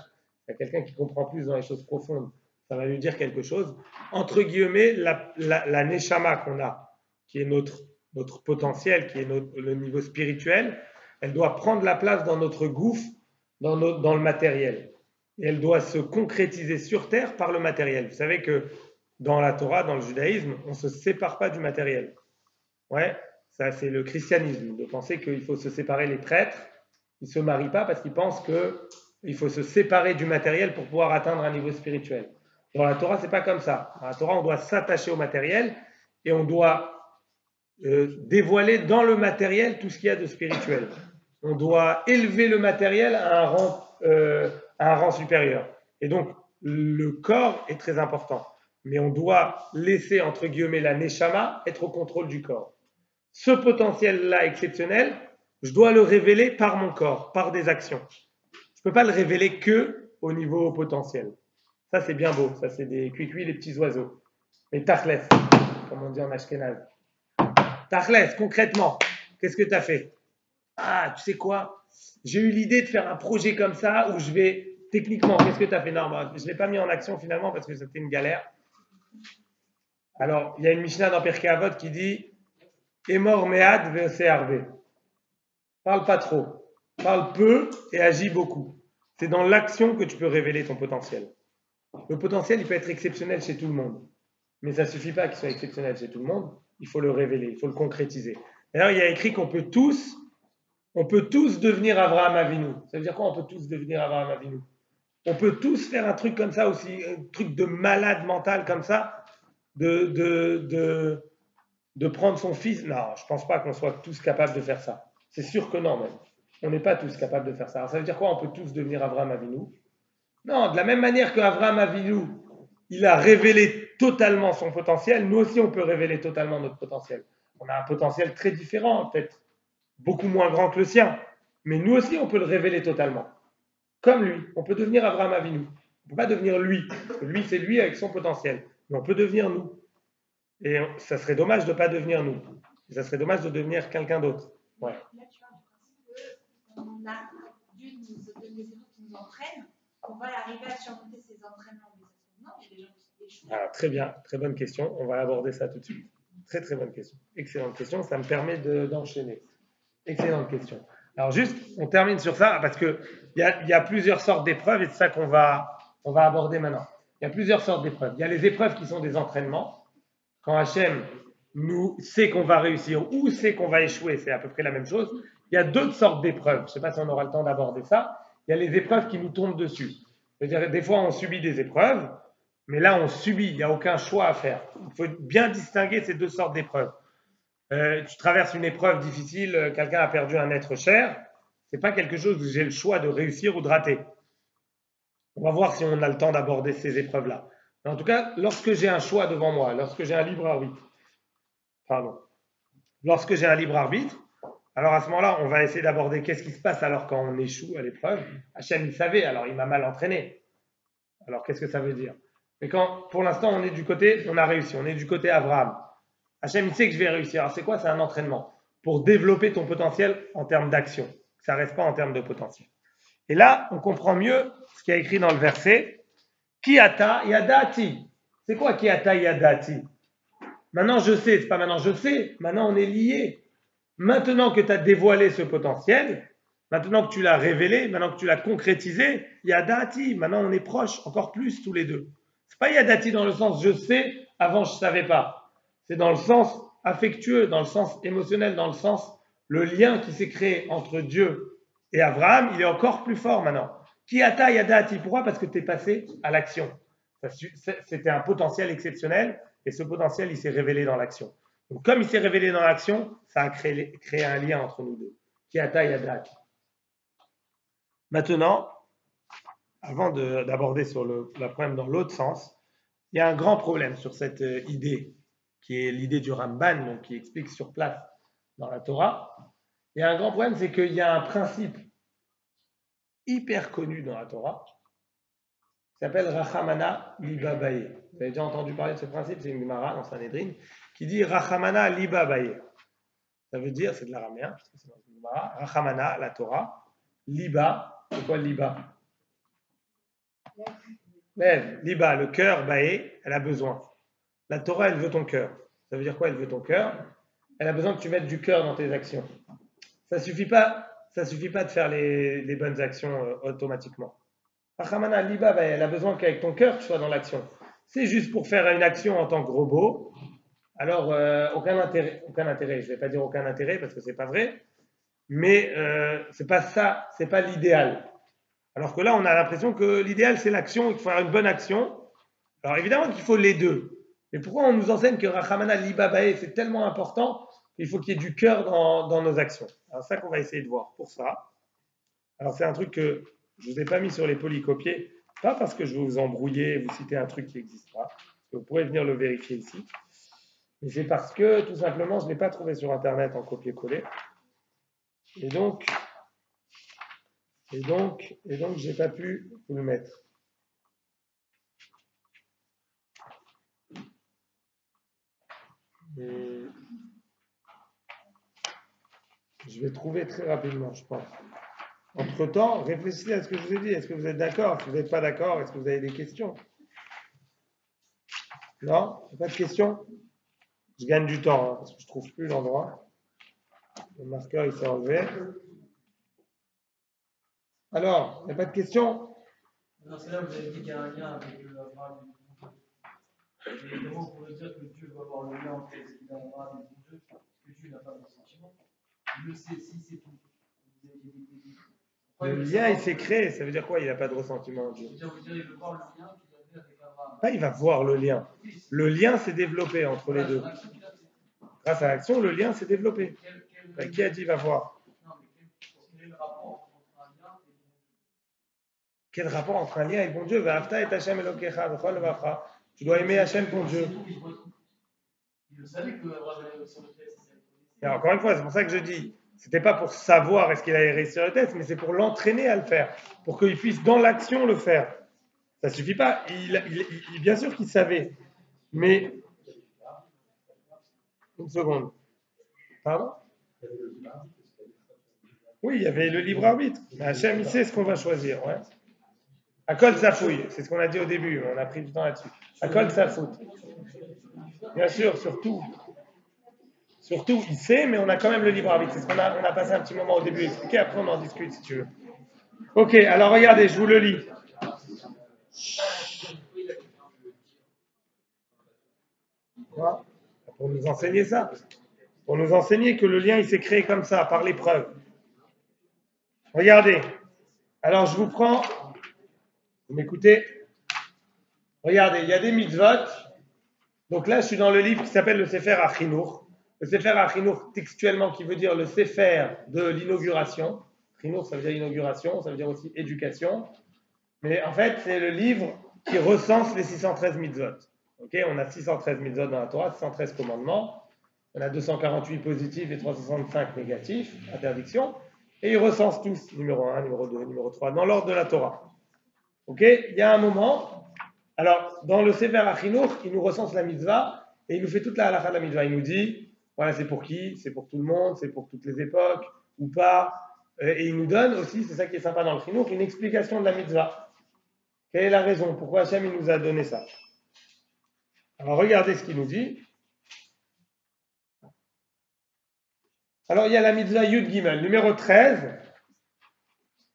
Il y a quelqu'un qui comprend plus dans les choses profondes, ça va lui dire quelque chose. Entre guillemets, la neshama qu'on a, qui est notre potentiel, qui est le niveau spirituel, elle doit prendre la place dans notre gouffre, dans le matériel. Et elle doit se concrétiser sur terre par le matériel. Vous savez que dans la Torah, dans le judaïsme, on ne se sépare pas du matériel. Ouais, ça c'est le christianisme, de penser qu'il faut se séparer. Les prêtres, ils ne se marient pas parce qu'ils pensent qu'il faut se séparer du matériel pour pouvoir atteindre un niveau spirituel. Dans la Torah, c'est pas comme ça. Dans la Torah, on doit s'attacher au matériel et on doit dévoiler dans le matériel tout ce qu'il y a de spirituel. On doit élever le matériel à un rang supérieur. Et donc, le corps est très important. Mais on doit laisser, entre guillemets, la neshama être au contrôle du corps. Ce potentiel-là exceptionnel, je dois le révéler par mon corps, par des actions. Je ne peux pas le révéler que au niveau potentiel. Ça, c'est bien beau. Ça, c'est des cuicui, les petits oiseaux. Mais tachles, comme on dit en ashkénaze. Tachles, concrètement, qu'est-ce que tu as fait? Ah, tu sais quoi? J'ai eu l'idée de faire un projet comme ça où je vais, techniquement, qu'est-ce que tu as fait? Non, je ne l'ai pas mis en action finalement parce que c'était une galère. Alors, il y a une Mishnah dans Pirkei Avot qui dit Emor mead ve'ose harbe. Parle pas trop, parle peu et agis beaucoup. C'est dans l'action que tu peux révéler ton potentiel. Le potentiel, il peut être exceptionnel chez tout le monde, mais ça ne suffit pas qu'il soit exceptionnel chez tout le monde. il faut le révéler, il faut le concrétiser. D'ailleurs, il y a écrit qu'on peut tous devenir Avraham Avinu. Ça veut dire quoi, on peut tous devenir Avraham Avinu? On peut tous faire un truc comme ça aussi, un truc de malade mental comme ça, de prendre son fils. Non, je ne pense pas qu'on soit tous capables de faire ça. C'est sûr que non, même. On n'est pas tous capables de faire ça. Alors, ça veut dire quoi? On peut tous devenir Avraham Avinu? Non, de la même manière que Avraham Avinu, il a révélé totalement son potentiel, nous aussi on peut révéler totalement notre potentiel. On a un potentiel très différent, peut-être beaucoup moins grand que le sien, mais nous aussi on peut le révéler totalement. Comme lui, on peut devenir Avraham Avinu. On ne peut pas devenir lui, parce que lui c'est lui avec son potentiel, mais on peut devenir nous. Et ça serait dommage de ne pas devenir nous. Et ça serait dommage de devenir quelqu'un d'autre. Ouais.
Là, tu parles du principe qu'on a Dieu nous donne des épreuves qui nous entraînent, qu'on va arriver à surmonter ces entraînements. Mais ça se trouve, non, il y a des gens qui échouent.
Alors, très bien, très bonne question. On va aborder ça tout de suite. Très très bonne question. Excellente question. Ça me permet d'enchaîner. Excellente question. Alors juste, on termine sur ça parce que il y a plusieurs sortes d'épreuves et c'est ça qu'on va aborder maintenant. Il y a plusieurs sortes d'épreuves. Il y a les épreuves qui sont des entraînements. Quand Hachem nous sait qu'on va réussir ou sait qu'on va échouer, c'est à peu près la même chose. Il y a d'autres sortes d'épreuves. Je ne sais pas si on aura le temps d'aborder ça. Il y a les épreuves qui nous tombent dessus. C'est-à-dire des fois on subit des épreuves, mais là on subit. Il n'y a aucun choix à faire. Il faut bien distinguer ces deux sortes d'épreuves. Tu traverses une épreuve difficile, quelqu'un a perdu un être cher, c'est pas quelque chose où j'ai le choix de réussir ou de rater. On va voir si on a le temps d'aborder ces épreuves-là. Mais en tout cas, lorsque j'ai un choix devant moi, lorsque j'ai un libre arbitre, alors à ce moment-là, on va essayer d'aborder qu'est-ce qui se passe alors quand on échoue à l'épreuve. Hachem, il savait, alors il m'a mal entraîné. Alors qu'est-ce que ça veut dire? Mais quand, pour l'instant, on est du côté, on a réussi, on est du côté Abraham. Hachem, il sait que je vais réussir. Alors, c'est quoi? C'est un entraînement pour développer ton potentiel en termes d'action. Ça ne reste pas en termes de potentiel. Et là, on comprend mieux ce qu'il y a écrit dans le verset. Ki ata yadati. C'est quoi ki ata yadati? Maintenant, je sais. C'est pas maintenant, je sais. Maintenant, on est liés. Maintenant que tu as dévoilé ce potentiel, maintenant que tu l'as révélé, maintenant que tu l'as concrétisé, yadati. Maintenant, on est proches, encore plus tous les deux. C'est pas yadati dans le sens je sais, avant je ne savais pas. C'est dans le sens affectueux, dans le sens émotionnel, dans le sens le lien qui s'est créé entre Dieu et Abraham, il est encore plus fort maintenant. Ki ata yadati. Pourquoi? Parce que tu es passé à l'action. C'était un potentiel exceptionnel et ce potentiel, il s'est révélé dans l'action. Donc, comme il s'est révélé dans l'action, ça a créé un lien entre nous deux. Ki ata yadati. Maintenant, avant d'aborder sur le problème dans l'autre sens, il y a un grand problème sur cette idée qui est l'idée du Ramban, donc qui explique sur place dans la Torah. Il y a un grand problème, c'est qu'il y a un principe hyper connu dans la Torah qui s'appelle Rachamana Liba Baye. Vous avez déjà entendu parler de ce principe? C'est une Gemara dans Sanhedrin qui dit Rachamana Liba Baye. Ça veut dire, c'est de l'araméen, parce que c'est dans une Gemara, Rachamana, la Torah, Liba, c'est quoi Liba? Mais Liba, le cœur, Baye, elle a besoin. La Torah, elle veut ton cœur. Ça veut dire quoi? Elle veut ton cœur. Elle a besoin que tu mettes du cœur dans tes actions. Ça suffit pas de faire les bonnes actions automatiquement. Rachamana Liba, elle a besoin qu'avec ton cœur, tu sois dans l'action. C'est juste pour faire une action en tant que robot. Alors, aucun intérêt. Je ne vais pas dire aucun intérêt parce que c'est pas vrai. Mais c'est pas ça, c'est pas l'idéal. Alors que là, on a l'impression que l'idéal, c'est l'action. Il faut faire une bonne action. Alors évidemment qu'il faut les deux. Mais pourquoi on nous enseigne que Rachamana Liba Baye, c'est tellement important qu'il faut qu'il y ait du cœur dans nos actions? Alors c'est ça qu'on va essayer de voir. Pour ça, alors c'est un truc que je ne vous ai pas mis sur les polycopiés, pas parce que je veux vous embrouiller et vous citer un truc qui n'existe pas, parce que vous pourrez venir le vérifier ici, mais c'est parce que tout simplement je ne l'ai pas trouvé sur internet en copier-coller. Et donc je n'ai pas pu vous le mettre. Je vais trouver très rapidement, je pense. Entre-temps, réfléchissez à ce que je vous ai dit. Est-ce que vous êtes d'accord? Si vous n'êtes pas d'accord, est-ce que vous avez des questions? Non? Pas de questions? Je gagne du temps, hein, parce que je ne trouve plus l'endroit. Le marqueur, il s'est enlevé. Alors, il n'y a pas de questions?
Non, c'est là où vous avez dit qu'il y a un lien avec Abraham. Comment on pourrait dire que Dieu va avoir le lien entre ce qu'il aimera et son Dieu, que Dieu n'a pas de ressentiment? Il le sait, si c'est tout.
Le lien, il s'est créé. Ça veut dire quoi? Il n'a pas de ressentiment, Dieu.
Vous dire, il veut voir le lien qu'il avait avec Abraham.
Pas, il va voir le lien. Le lien s'est développé entre les deux. Grâce à l'action, le lien s'est développé. Qui a dit il va voir?
Quel rapport entre un lien et
Quel rapport entre un lien et bon Dieu? Tu dois aimer Hachem, ton Dieu.
il le savait que Abraham allait sur le test.
Et encore une fois, c'est pour ça que je dis, c'était pas pour savoir est-ce qu'il allait réussir le test, mais c'est pour l'entraîner à le faire, pour qu'il puisse dans l'action le faire. Ça suffit pas. Bien sûr qu'il savait, mais une seconde. Pardon? Oui, il y avait le libre arbitre. Hachem, il sait ce qu'on va choisir. Ouais. Akol Safoui, c'est ce qu'on a dit au début. On a pris du temps là-dessus. Akol Safout. Bien sûr, surtout, il sait, mais on a quand même le libre arbitre. C'est ce qu'on a passé un petit moment au début expliqué. Après, on en discute si tu veux. Ok, alors regardez, je vous le lis. Quoi? Pour nous enseigner ça. Pour nous enseigner que le lien, il s'est créé comme ça, par l'épreuve. Regardez. Alors, je vous prends. Vous m'écoutez? Regardez, il y a des mitzvot. Donc là, je suis dans le livre qui s'appelle le Sefer HaChinour. Le Sefer HaChinour, textuellement, qui veut dire le Sefer de l'inauguration. Chinour, ça veut dire inauguration, ça veut dire aussi éducation. Mais en fait, c'est le livre qui recense les 613 mitzvot. Okay, on a 613 mitzvot dans la Torah, 613 commandements. On a 248 positifs et 365 négatifs, interdictions. Et il recense tous, numéro 1, numéro 2, numéro 3, dans l'ordre de la Torah. Ok, il y a un moment, alors dans le Sefer HaChinour, il nous recense la mitzvah et il nous fait toute la halakha de la mitzvah. Il nous dit, voilà, c'est pour qui? C'est pour tout le monde, c'est pour toutes les époques, ou pas. Et il nous donne aussi, c'est ça qui est sympa dans le Chinour, une explication de la mitzvah. Quelle est la raison? Pourquoi Hachem il nous a donné ça? Alors regardez ce qu'il nous dit. Alors il y a la mitzvah Yud Gimel, numéro 13.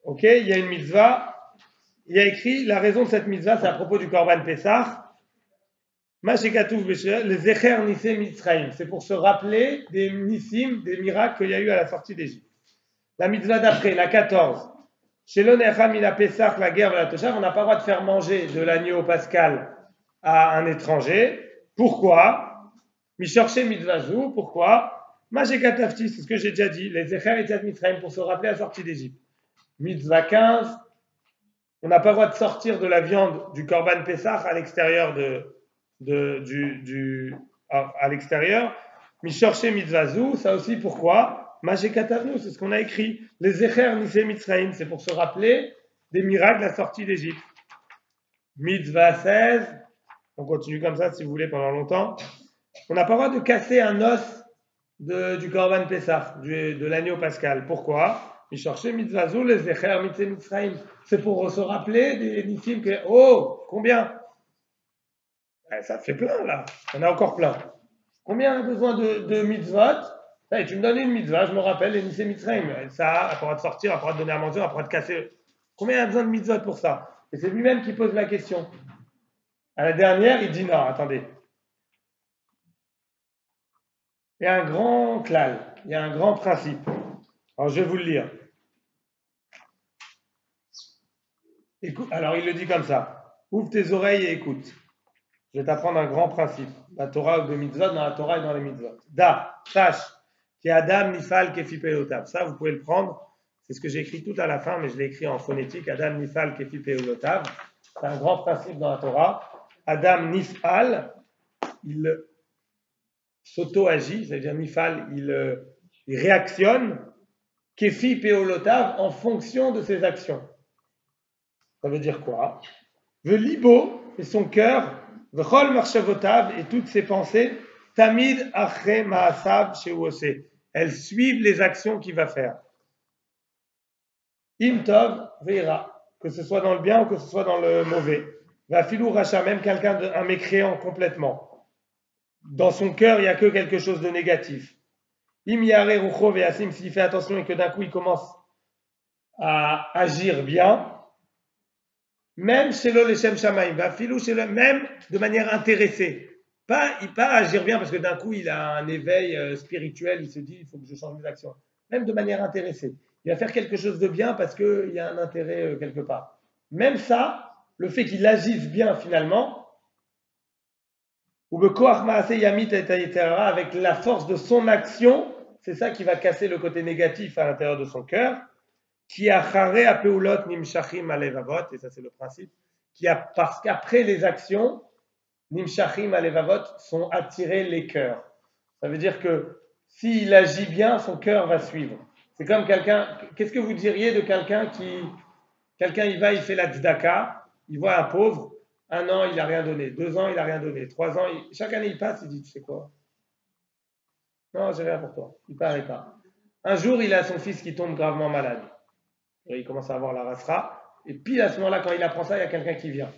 Ok, il y a une mitzvah. Il y a écrit, la raison de cette mitzvah, c'est à propos du Korban Pessah. Le Zecher Nisé Mitzrayim. C'est pour se rappeler des Nissim, des miracles qu'il y a eu à la sortie d'Égypte. La mitzvah d'après, la 14. Chez l'Onecham, il a Pessah, la guerre, la Toshav, on n'a pas le droit de faire manger de l'agneau pascal à un étranger. Pourquoi? Michorché Mitzvazou, pourquoi? Majekatafti, c'est ce que j'ai déjà dit. Les Zecher et Mitzrayim pour se rappeler la sortie d'Égypte. Mitzvah 15. On n'a pas le droit de sortir de la viande du Korban Pessah à l'extérieur à l'extérieur. Michorché Mitzvazou, ça aussi pourquoi? Majekatavnu, c'est ce qu'on a écrit. Les Zecher Nisé Mitzrayim, c'est pour se rappeler des miracles de la sortie d'Égypte. Mitzvah 16, on continue comme ça si vous voulez pendant longtemps. On n'a pas le droit de casser un os du Korban Pessah, de l'agneau pascal. Pourquoi? Michorché Mitzvazou, les Zecher Nisé Mitzrayim. C'est pour se rappeler des Nissim que, oh, combien? Ça fait plein là, on a encore plein. Combien on a besoin de mitzvot? Hey, tu me donnes une mitzvah, je me rappelle les Nissim Mitzrayim. Ça, elle pourra te sortir, elle pourra te donner à manger, elle pourra te casser. Combien il y a besoin de mitzvot pour ça? Et c'est lui-même qui pose la question. À la dernière, il dit non, attendez. Il y a un grand klal, il y a un grand principe. Alors je vais vous le lire. Écoute, alors il le dit comme ça. Ouvre tes oreilles et écoute. Je vais t'apprendre un grand principe. La Torah ou de mitzvot, dans la Torah et dans les mitzvot. Da, sache, qui Adam Nifal Kefi Pelotav. Ça, vous pouvez le prendre. C'est ce que j'ai écrit tout à la fin, mais je l'ai écrit en phonétique. Adam Nifal Kefi Pelotav. C'est un grand principe dans la Torah. Adam Nifal, il s'auto-agit, c'est-à-dire Nifal, il réactionne. Kefi Pelotav en fonction de ses actions. Ça veut dire quoi? Le libo et son cœur. V'chol marshavotav et toutes ses pensées, tamid achre ma'asav she'uose. Elles suivent les actions qu'il va faire. Im tov veira, que ce soit dans le bien ou que ce soit dans le mauvais. Va filou racha, même un mécréant complètement. Dans son cœur, il n'y a que quelque chose de négatif. Im yare rucho ve'asim, s'il fait attention et que d'un coup il commence à agir bien. Même chez le Leshem Shamaim, même de manière intéressée. Pas agir bien parce que d'un coup il a un éveil spirituel, il se dit il faut que je change mes actions. Même de manière intéressée. Il va faire quelque chose de bien parce qu'il y a un intérêt quelque part. Même ça, le fait qu'il agisse bien finalement, ou avec la force de son action, c'est ça qui va casser le côté négatif à l'intérieur de son cœur. Qui a charé à peulot nimshachim alevavot, et ça c'est le principe, parce qu'après les actions, nimshachim alevavot sont attirés les cœurs. Ça veut dire que s'il agit bien, son cœur va suivre. C'est comme quelqu'un, qu'est-ce que vous diriez de quelqu'un il fait la tzedaka, il voit un pauvre, 1 an il n'a rien donné, 2 ans il n'a rien donné, 3 ans, chaque année il passe, il dit tu sais quoi? Non, j'ai rien pour toi, il ne paraît pas. Un jour il a son fils qui tombe gravement malade. Et il commence à avoir la rasra, et puis à ce moment-là, quand il apprend ça, il y a quelqu'un qui vient.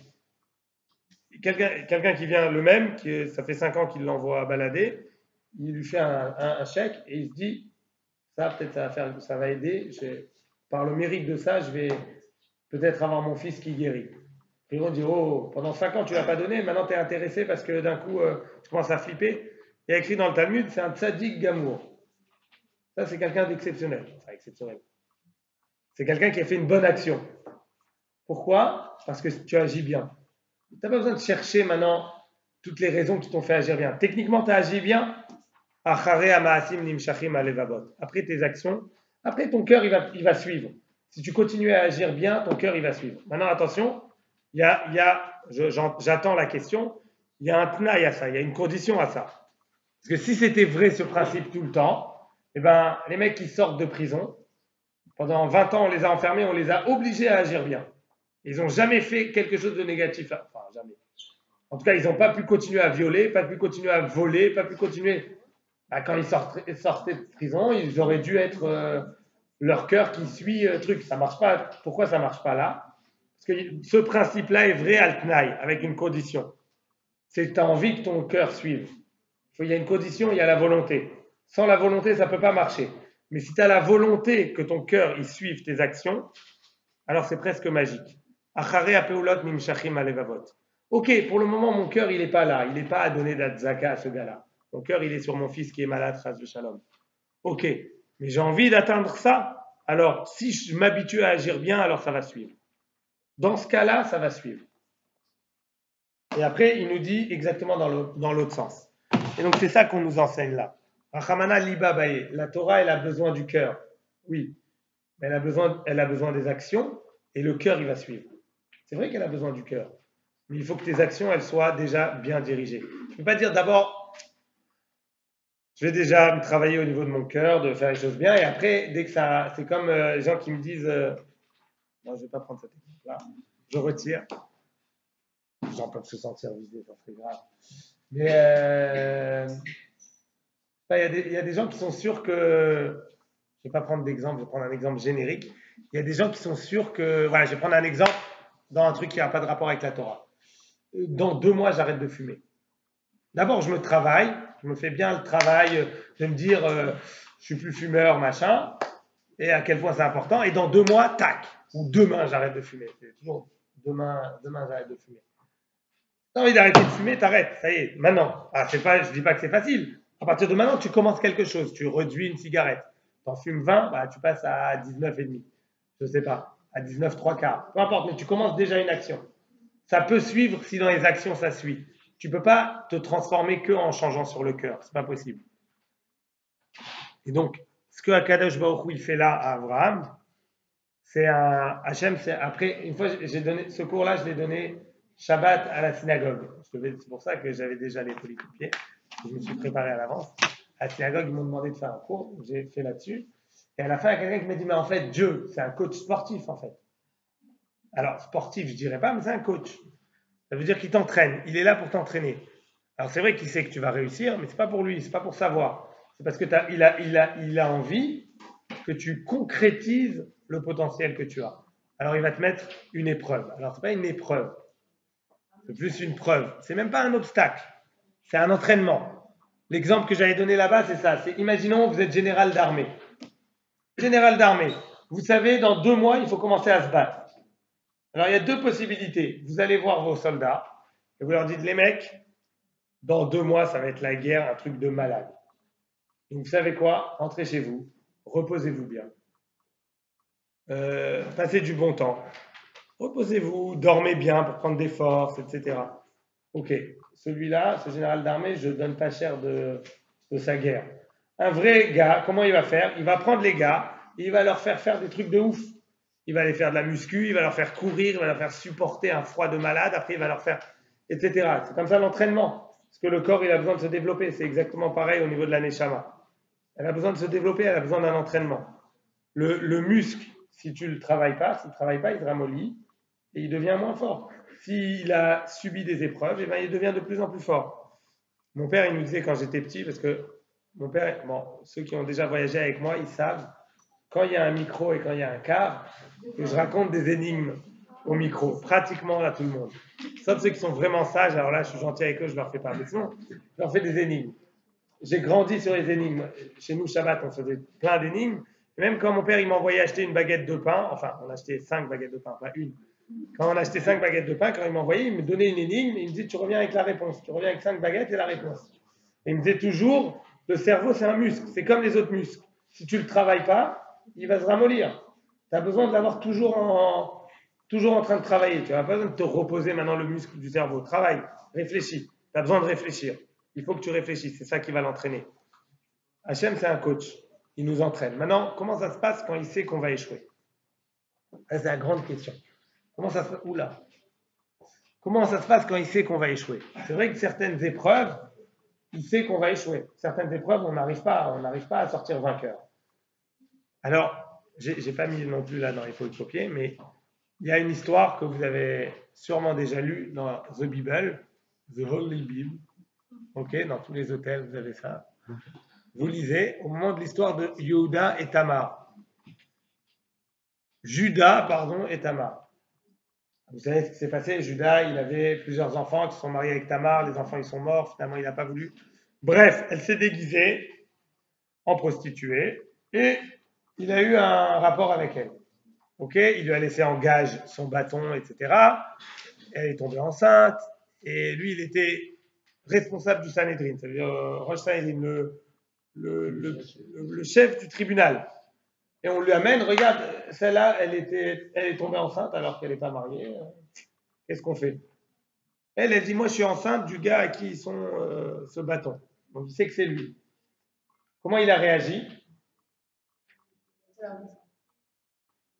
Quelqu'un qui vient le même, ça fait 5 ans qu'il l'envoie balader, il lui fait un chèque, et il se dit, ça peut-être ça va aider, par le mérite de ça, je vais peut-être avoir mon fils qui guérit. Et on dit, oh, pendant 5 ans tu ne l'as pas donné, maintenant tu es intéressé parce que d'un coup, tu commences à flipper. Il y a écrit dans le Talmud, c'est un tzaddik gamour. Ça, c'est quelqu'un d'exceptionnel. Enfin, exceptionnel. C'est quelqu'un qui a fait une bonne action. Pourquoi? Parce que tu agis bien. Tu n'as pas besoin de chercher maintenant toutes les raisons qui t'ont fait agir bien. Techniquement, tu as agi bien. Après tes actions, après ton cœur, il va suivre. Si tu continues à agir bien, ton cœur, il va suivre. Maintenant, attention, j'attends la question. Il y a un tnaï à ça, il y a une condition à ça. Parce que si c'était vrai ce principe tout le temps, eh ben, les mecs qui sortent de prison, pendant 20 ans, on les a enfermés, on les a obligés à agir bien. Ils n'ont jamais fait quelque chose de négatif. Enfin, jamais. En tout cas, ils n'ont pas pu continuer à violer, pas pu continuer à voler, pas pu continuer. Quand ils sortaient de prison, ils auraient dû être leur cœur qui suit truc. Ça ne marche pas. Pourquoi ça ne marche pas là? Parce que ce principe-là est vrai al tnaï, avec une condition. C'est que tu as envie que ton cœur suive. Il y a une condition, il y a la volonté. Sans la volonté, ça ne peut pas marcher. Mais si tu as la volonté que ton cœur il suive tes actions, alors c'est presque magique. Ok, pour le moment, mon cœur, il n'est pas là. Il n'est pas à donner d'adzaka à ce gars-là. Mon cœur, il est sur mon fils qui est malade, chas de shalom. Ok, mais j'ai envie d'atteindre ça. Alors, si je m'habitue à agir bien, alors ça va suivre. Dans ce cas-là, ça va suivre. Et après, il nous dit exactement dans l'autre sens. Et donc, c'est ça qu'on nous enseigne là. Rachamana liba baye. La Torah, elle a besoin du cœur. Oui. Mais elle a besoin des actions et le cœur, il va suivre. C'est vrai qu'elle a besoin du cœur. Mais il faut que tes actions, elles soient déjà bien dirigées. Je ne peux pas dire d'abord, je vais déjà me travailler au niveau de mon cœur, de faire les choses bien. Et après, dès que ça. C'est comme les gens qui me disent non, je ne vais pas prendre cette exemple-là. Je retire. Les gens peuvent se sentir visés, ça serait grave. Mais il y a des gens qui sont sûrs que. Je ne vais pas prendre d'exemple, je vais prendre un exemple générique. Il y a des gens qui sont sûrs que. Voilà, je vais prendre un exemple dans un truc qui n'a pas de rapport avec la Torah. Dans 2 mois, j'arrête de fumer. D'abord, je me travaille, je me fais bien le travail de me dire je ne suis plus fumeur, machin, et à quel point c'est important. Et dans 2 mois, tac, ou demain, j'arrête de fumer. C'est toujours demain, j'arrête de fumer. Tu as envie d'arrêter de fumer, t'arrêtes, ça y est, maintenant. Je ne dis pas que c'est facile. À partir de maintenant, tu commences quelque chose, tu réduis une cigarette. Tu en fumes 20, tu passes à 19,5. Je ne sais pas, à 19 3/4. Peu importe, mais tu commences déjà une action. Ça peut suivre si dans les actions ça suit. Tu ne peux pas te transformer qu'en changeant sur le cœur. Ce n'est pas possible. Et donc, ce que Akadosh Baruch Hu il fait là à Abraham, c'est un Hachem. Après, une fois, j'ai donné ce cours-là, je l'ai donné Shabbat à la synagogue. C'est pour ça que j'avais déjà les polycopiers. Je me suis préparé à l'avance. À la synagogue, ils m'ont demandé de faire un cours. J'ai fait là-dessus. Et à la fin, il y a quelqu'un qui m'a dit, mais en fait, Dieu, c'est un coach sportif, en fait. Alors, sportif, je ne dirais pas, mais c'est un coach. Ça veut dire qu'il t'entraîne. Il est là pour t'entraîner. Alors, c'est vrai qu'il sait que tu vas réussir, mais ce n'est pas pour lui, ce n'est pas pour savoir. C'est parce qu'il a envie que tu concrétises le potentiel que tu as. Alors, il va te mettre une épreuve. Alors, ce n'est pas une épreuve. C'est plus une preuve. C'est même pas un obstacle. C'est un entraînement. L'exemple que j'avais donné là-bas, c'est ça. C'est, imaginons, vous êtes général d'armée. Général d'armée. Vous savez, dans 2 mois, il faut commencer à se battre. Alors, il y a deux possibilités. Vous allez voir vos soldats et vous leur dites, les mecs, dans 2 mois, ça va être la guerre, un truc de malade. Donc, vous savez quoi? Rentrez chez vous, reposez-vous bien. Passez du bon temps. Reposez-vous, dormez bien pour prendre des forces, etc. Ok, celui-là, ce général d'armée, je donne pas cher de sa guerre. Un vrai gars, comment il va faire? Il va prendre les gars et il va leur faire des trucs de ouf. Il va les faire de la muscu, il va leur faire courir, il va leur faire supporter un froid de malade, après il va leur faire, etc. C'est comme ça l'entraînement. Parce que le corps, il a besoin de se développer. C'est exactement pareil au niveau de la neshama. Elle a besoin de se développer, elle a besoin d'un entraînement. Le muscle, si tu ne le travailles pas, s'il ne travaille pas, il se ramollit et il devient moins fort. S'il a subi des épreuves, eh ben, il devient de plus en plus fort. Mon père, il nous disait quand j'étais petit, parce que mon père, bon, ceux qui ont déjà voyagé avec moi, ils savent, quand il y a un micro et quand il y a un quart, que je raconte des énigmes au micro, pratiquement à tout le monde. Sauf ceux qui sont vraiment sages, alors là, je suis gentil avec eux, je ne leur fais pas. Mais sinon, je leur fais des énigmes. J'ai grandi sur les énigmes. Chez nous, Shabbat, on faisait plein d'énigmes. Et même quand mon père il m'envoyait acheter une baguette de pain, enfin, on achetait 5 baguettes de pain, pas une. Quand on achetait 5 baguettes de pain, quand il m'envoyait, il me donnait une énigme et il me disait, tu reviens avec la réponse. Tu reviens avec 5 baguettes et la réponse. Et il me disait toujours, le cerveau, c'est un muscle. C'est comme les autres muscles. Si tu ne le travailles pas, il va se ramollir. Tu as besoin de l'avoir toujours en train de travailler. Tu n'as pas besoin de te reposer maintenant le muscle du cerveau. Travaille, réfléchis. Tu as besoin de réfléchir. Il faut que tu réfléchisses. C'est ça qui va l'entraîner. Hachem, c'est un coach. Il nous entraîne. Maintenant, comment ça se passe quand il sait qu'on va échouer? C'est la grande question. Comment ça se passe quand il sait qu'on va échouer? C'est vrai que certaines épreuves, il sait qu'on va échouer. Certaines épreuves, on n'arrive pas à sortir vainqueur. Alors, j'ai pas mis non plus là dans les photocopiés, mais il y a une histoire que vous avez sûrement déjà lue dans The Bible, The Holy Bible. Ok, dans tous les hôtels, vous avez ça. Vous lisez au moment de l'histoire de Yehuda et Tamar. Judas, et Tamar. Vous savez ce qui s'est passé? Judas, il avait plusieurs enfants qui sont mariés avec Tamar. Les enfants, ils sont morts. Finalement, il n'a pas voulu. Bref, elle s'est déguisée en prostituée et il a eu un rapport avec elle. Ok, il lui a laissé en gage son bâton, etc. Elle est tombée enceinte et lui, il était responsable du Sanhedrin, c'est-à-dire Rosh Sanhedrin, le chef du tribunal. Et on lui amène, regarde, celle-là, elle est tombée enceinte alors qu'elle n'est pas mariée. Qu'est-ce qu'on fait? Elle dit, moi je suis enceinte du gars à qui ils sont ce bâton. Donc il sait que c'est lui. Comment il a réagi?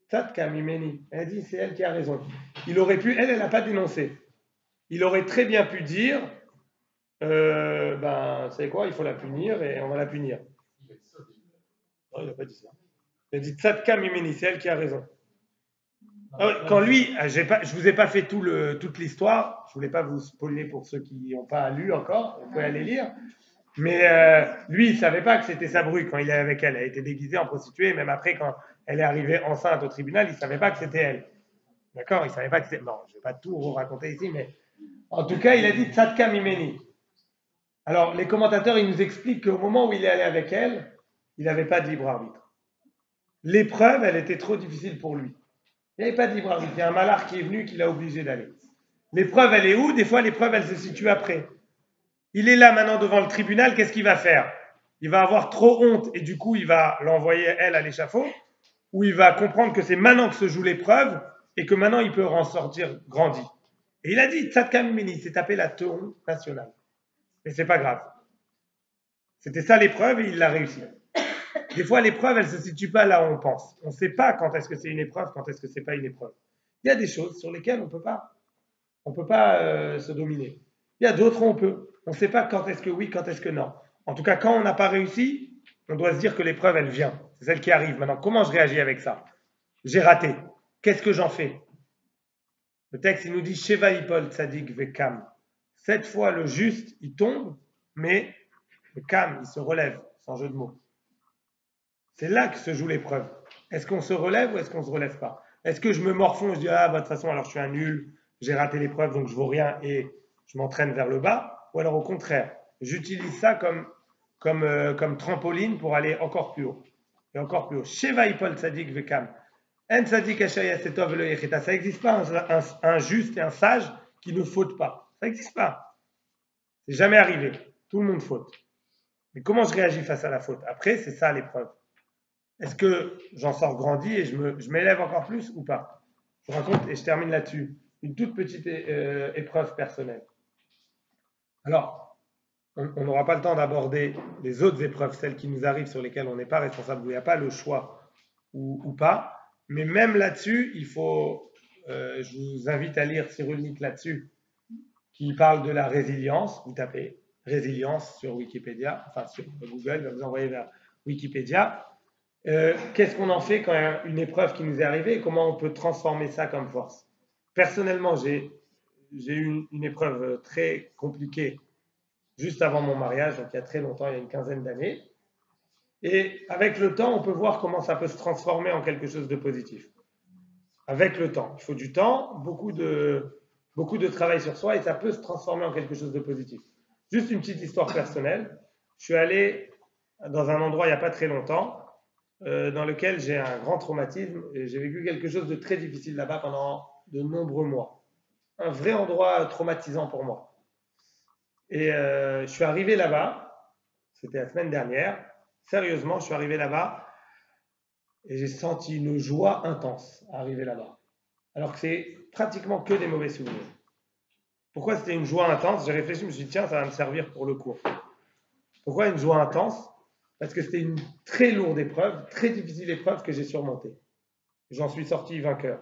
Tzadka mimeni. Elle dit, c'est elle qui a raison. Il aurait pu, elle n'a pas dénoncé. Il aurait très bien pu dire, vous savez quoi, il faut la punir et on va la punir. Non, il n'a pas dit ça. Il a dit Tzadka mimeni, c'est elle qui a raison. Quand lui, je ne vous ai pas fait toute l'histoire, je ne voulais pas vous spoiler pour ceux qui n'ont pas lu encore, vous pouvez aller lire, mais lui, il ne savait pas que c'était sa bru quand il est avec elle. Elle était déguisée en prostituée, même après, quand elle est arrivée enceinte au tribunal, il ne savait pas que c'était elle. D'accord? Il ne savait pas que c'était... Bon, je ne vais pas tout raconter ici, mais en tout cas, il a dit Tzadka mimeni. Alors, les commentateurs, ils nous expliquent qu'au moment où il est allé avec elle, il n'avait pas de libre arbitre. L'épreuve, elle était trop difficile pour lui. Il n'y avait pas de libre arbitre. Il y a un malard qui est venu qui l'a obligé d'aller. L'épreuve, elle est où? Des fois, l'épreuve, elle se situe après. Il est là maintenant devant le tribunal, qu'est-ce qu'il va faire? Il va avoir trop honte et du coup, il va l'envoyer, elle, à l'échafaud, ou il va comprendre que c'est maintenant que se joue l'épreuve et que maintenant, il peut en sortir grandi. Et il a dit, Tzadka mimeni, il s'est tapé la teon nationale. Mais c'est pas grave. C'était ça l'épreuve et il l'a réussi. Des fois, l'épreuve, elle ne se situe pas là où on pense. On ne sait pas quand est-ce que c'est une épreuve, quand est-ce que ce n'est pas une épreuve. Il y a des choses sur lesquelles on ne peut pas se dominer. Il y a d'autres où on peut. On ne sait pas quand est-ce que oui, quand est-ce que non. En tout cas, quand on n'a pas réussi, on doit se dire que l'épreuve, elle vient. C'est celle qui arrive. Maintenant, comment je réagis avec ça? J'ai raté. Qu'est-ce que j'en fais? Le texte, il nous dit Sheva Ipol Tzadik Vekam. 7 fois le juste, il tombe, mais le Kam, il se relève, sans jeu de mots. C'est là que se joue l'épreuve. Est-ce qu'on se relève ou est-ce qu'on ne se relève pas? Est-ce que je me morfonds, je dis de toute façon, alors je suis un nul, j'ai raté l'épreuve, donc je ne vaux rien et je m'entraîne vers le bas? Ou alors au contraire, j'utilise ça comme trampoline pour aller encore plus haut. Et encore plus haut. Sheva Ipol Tzadik Vekam. En tzadik asher yaseh tov velo yecheta. Ça n'existe pas un juste et un sage qui ne faute pas. Ça n'existe pas. C'est jamais arrivé. Tout le monde faute. Mais comment je réagis face à la faute? Après, c'est ça l'épreuve. Est-ce que j'en sors grandi et je m'élève encore plus ou pas? Je raconte et je termine là-dessus. Une toute petite épreuve personnelle. Alors, on n'aura pas le temps d'aborder les autres épreuves, celles qui nous arrivent, sur lesquelles on n'est pas responsable, où il n'y a pas le choix ou pas. Mais même là-dessus, il faut, je vous invite à lire Cyrulnik là-dessus, qui parle de la résilience. Vous tapez résilience sur Wikipédia, enfin sur Google, il va vous envoyer vers Wikipédia. Qu'est-ce qu'on en fait quand il y a une épreuve qui nous est arrivée et comment on peut transformer ça comme force? Personnellement, j'ai eu une épreuve très compliquée juste avant mon mariage, donc il y a très longtemps, il y a une quinzaine d'années. Et avec le temps, on peut voir comment ça peut se transformer en quelque chose de positif. Avec le temps. Il faut du temps, beaucoup de travail sur soi, et ça peut se transformer en quelque chose de positif. Juste une petite histoire personnelle. Je suis allé dans un endroit il n'y a pas très longtemps, dans lequel j'ai un grand traumatisme, et j'ai vécu quelque chose de très difficile là-bas pendant de nombreux mois. Un vrai endroit traumatisant pour moi. Et je suis arrivé là-bas, c'était la semaine dernière, sérieusement, je suis arrivé là-bas et j'ai senti une joie intense à arriver là-bas. Alors que c'est pratiquement que des mauvais souvenirs. Pourquoi c'était une joie intense? J'ai réfléchi, je me suis dit, tiens, ça va me servir pour le cours. Pourquoi une joie intense? Parce que c'était une très lourde épreuve, très difficile épreuve que j'ai surmontée. J'en suis sorti vainqueur.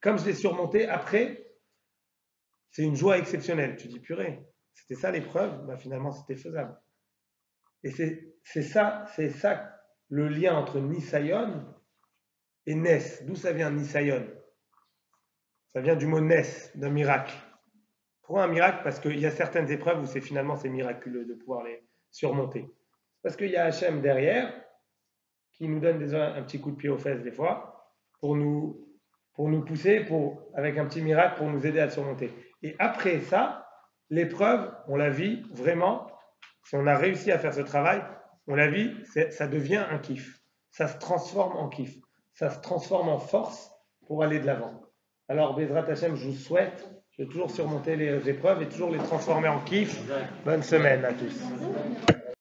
Comme je l'ai surmontée, après, c'est une joie exceptionnelle. Tu dis, purée, c'était ça l'épreuve, bah, finalement c'était faisable. Et c'est ça le lien entre Nisayon et Nes. D'où ça vient Nisayon? Ça vient du mot Nes, d'un miracle. Pourquoi un miracle? Parce qu'il y a certaines épreuves où c'est miraculeux de pouvoir les surmonter. Parce qu'il y a Hachem derrière qui nous donne déjà un petit coup de pied aux fesses des fois pour nous pousser, avec un petit miracle pour nous aider à le surmonter. Et après ça, l'épreuve, on la vit vraiment, si on a réussi à faire ce travail, on la vit, ça devient un kiff. Ça se transforme en kiff. Ça se transforme en force pour aller de l'avant. Alors, Bezrat Hashem, je vous souhaite de toujours surmonter les épreuves et toujours les transformer en kiff. Bonne semaine à tous.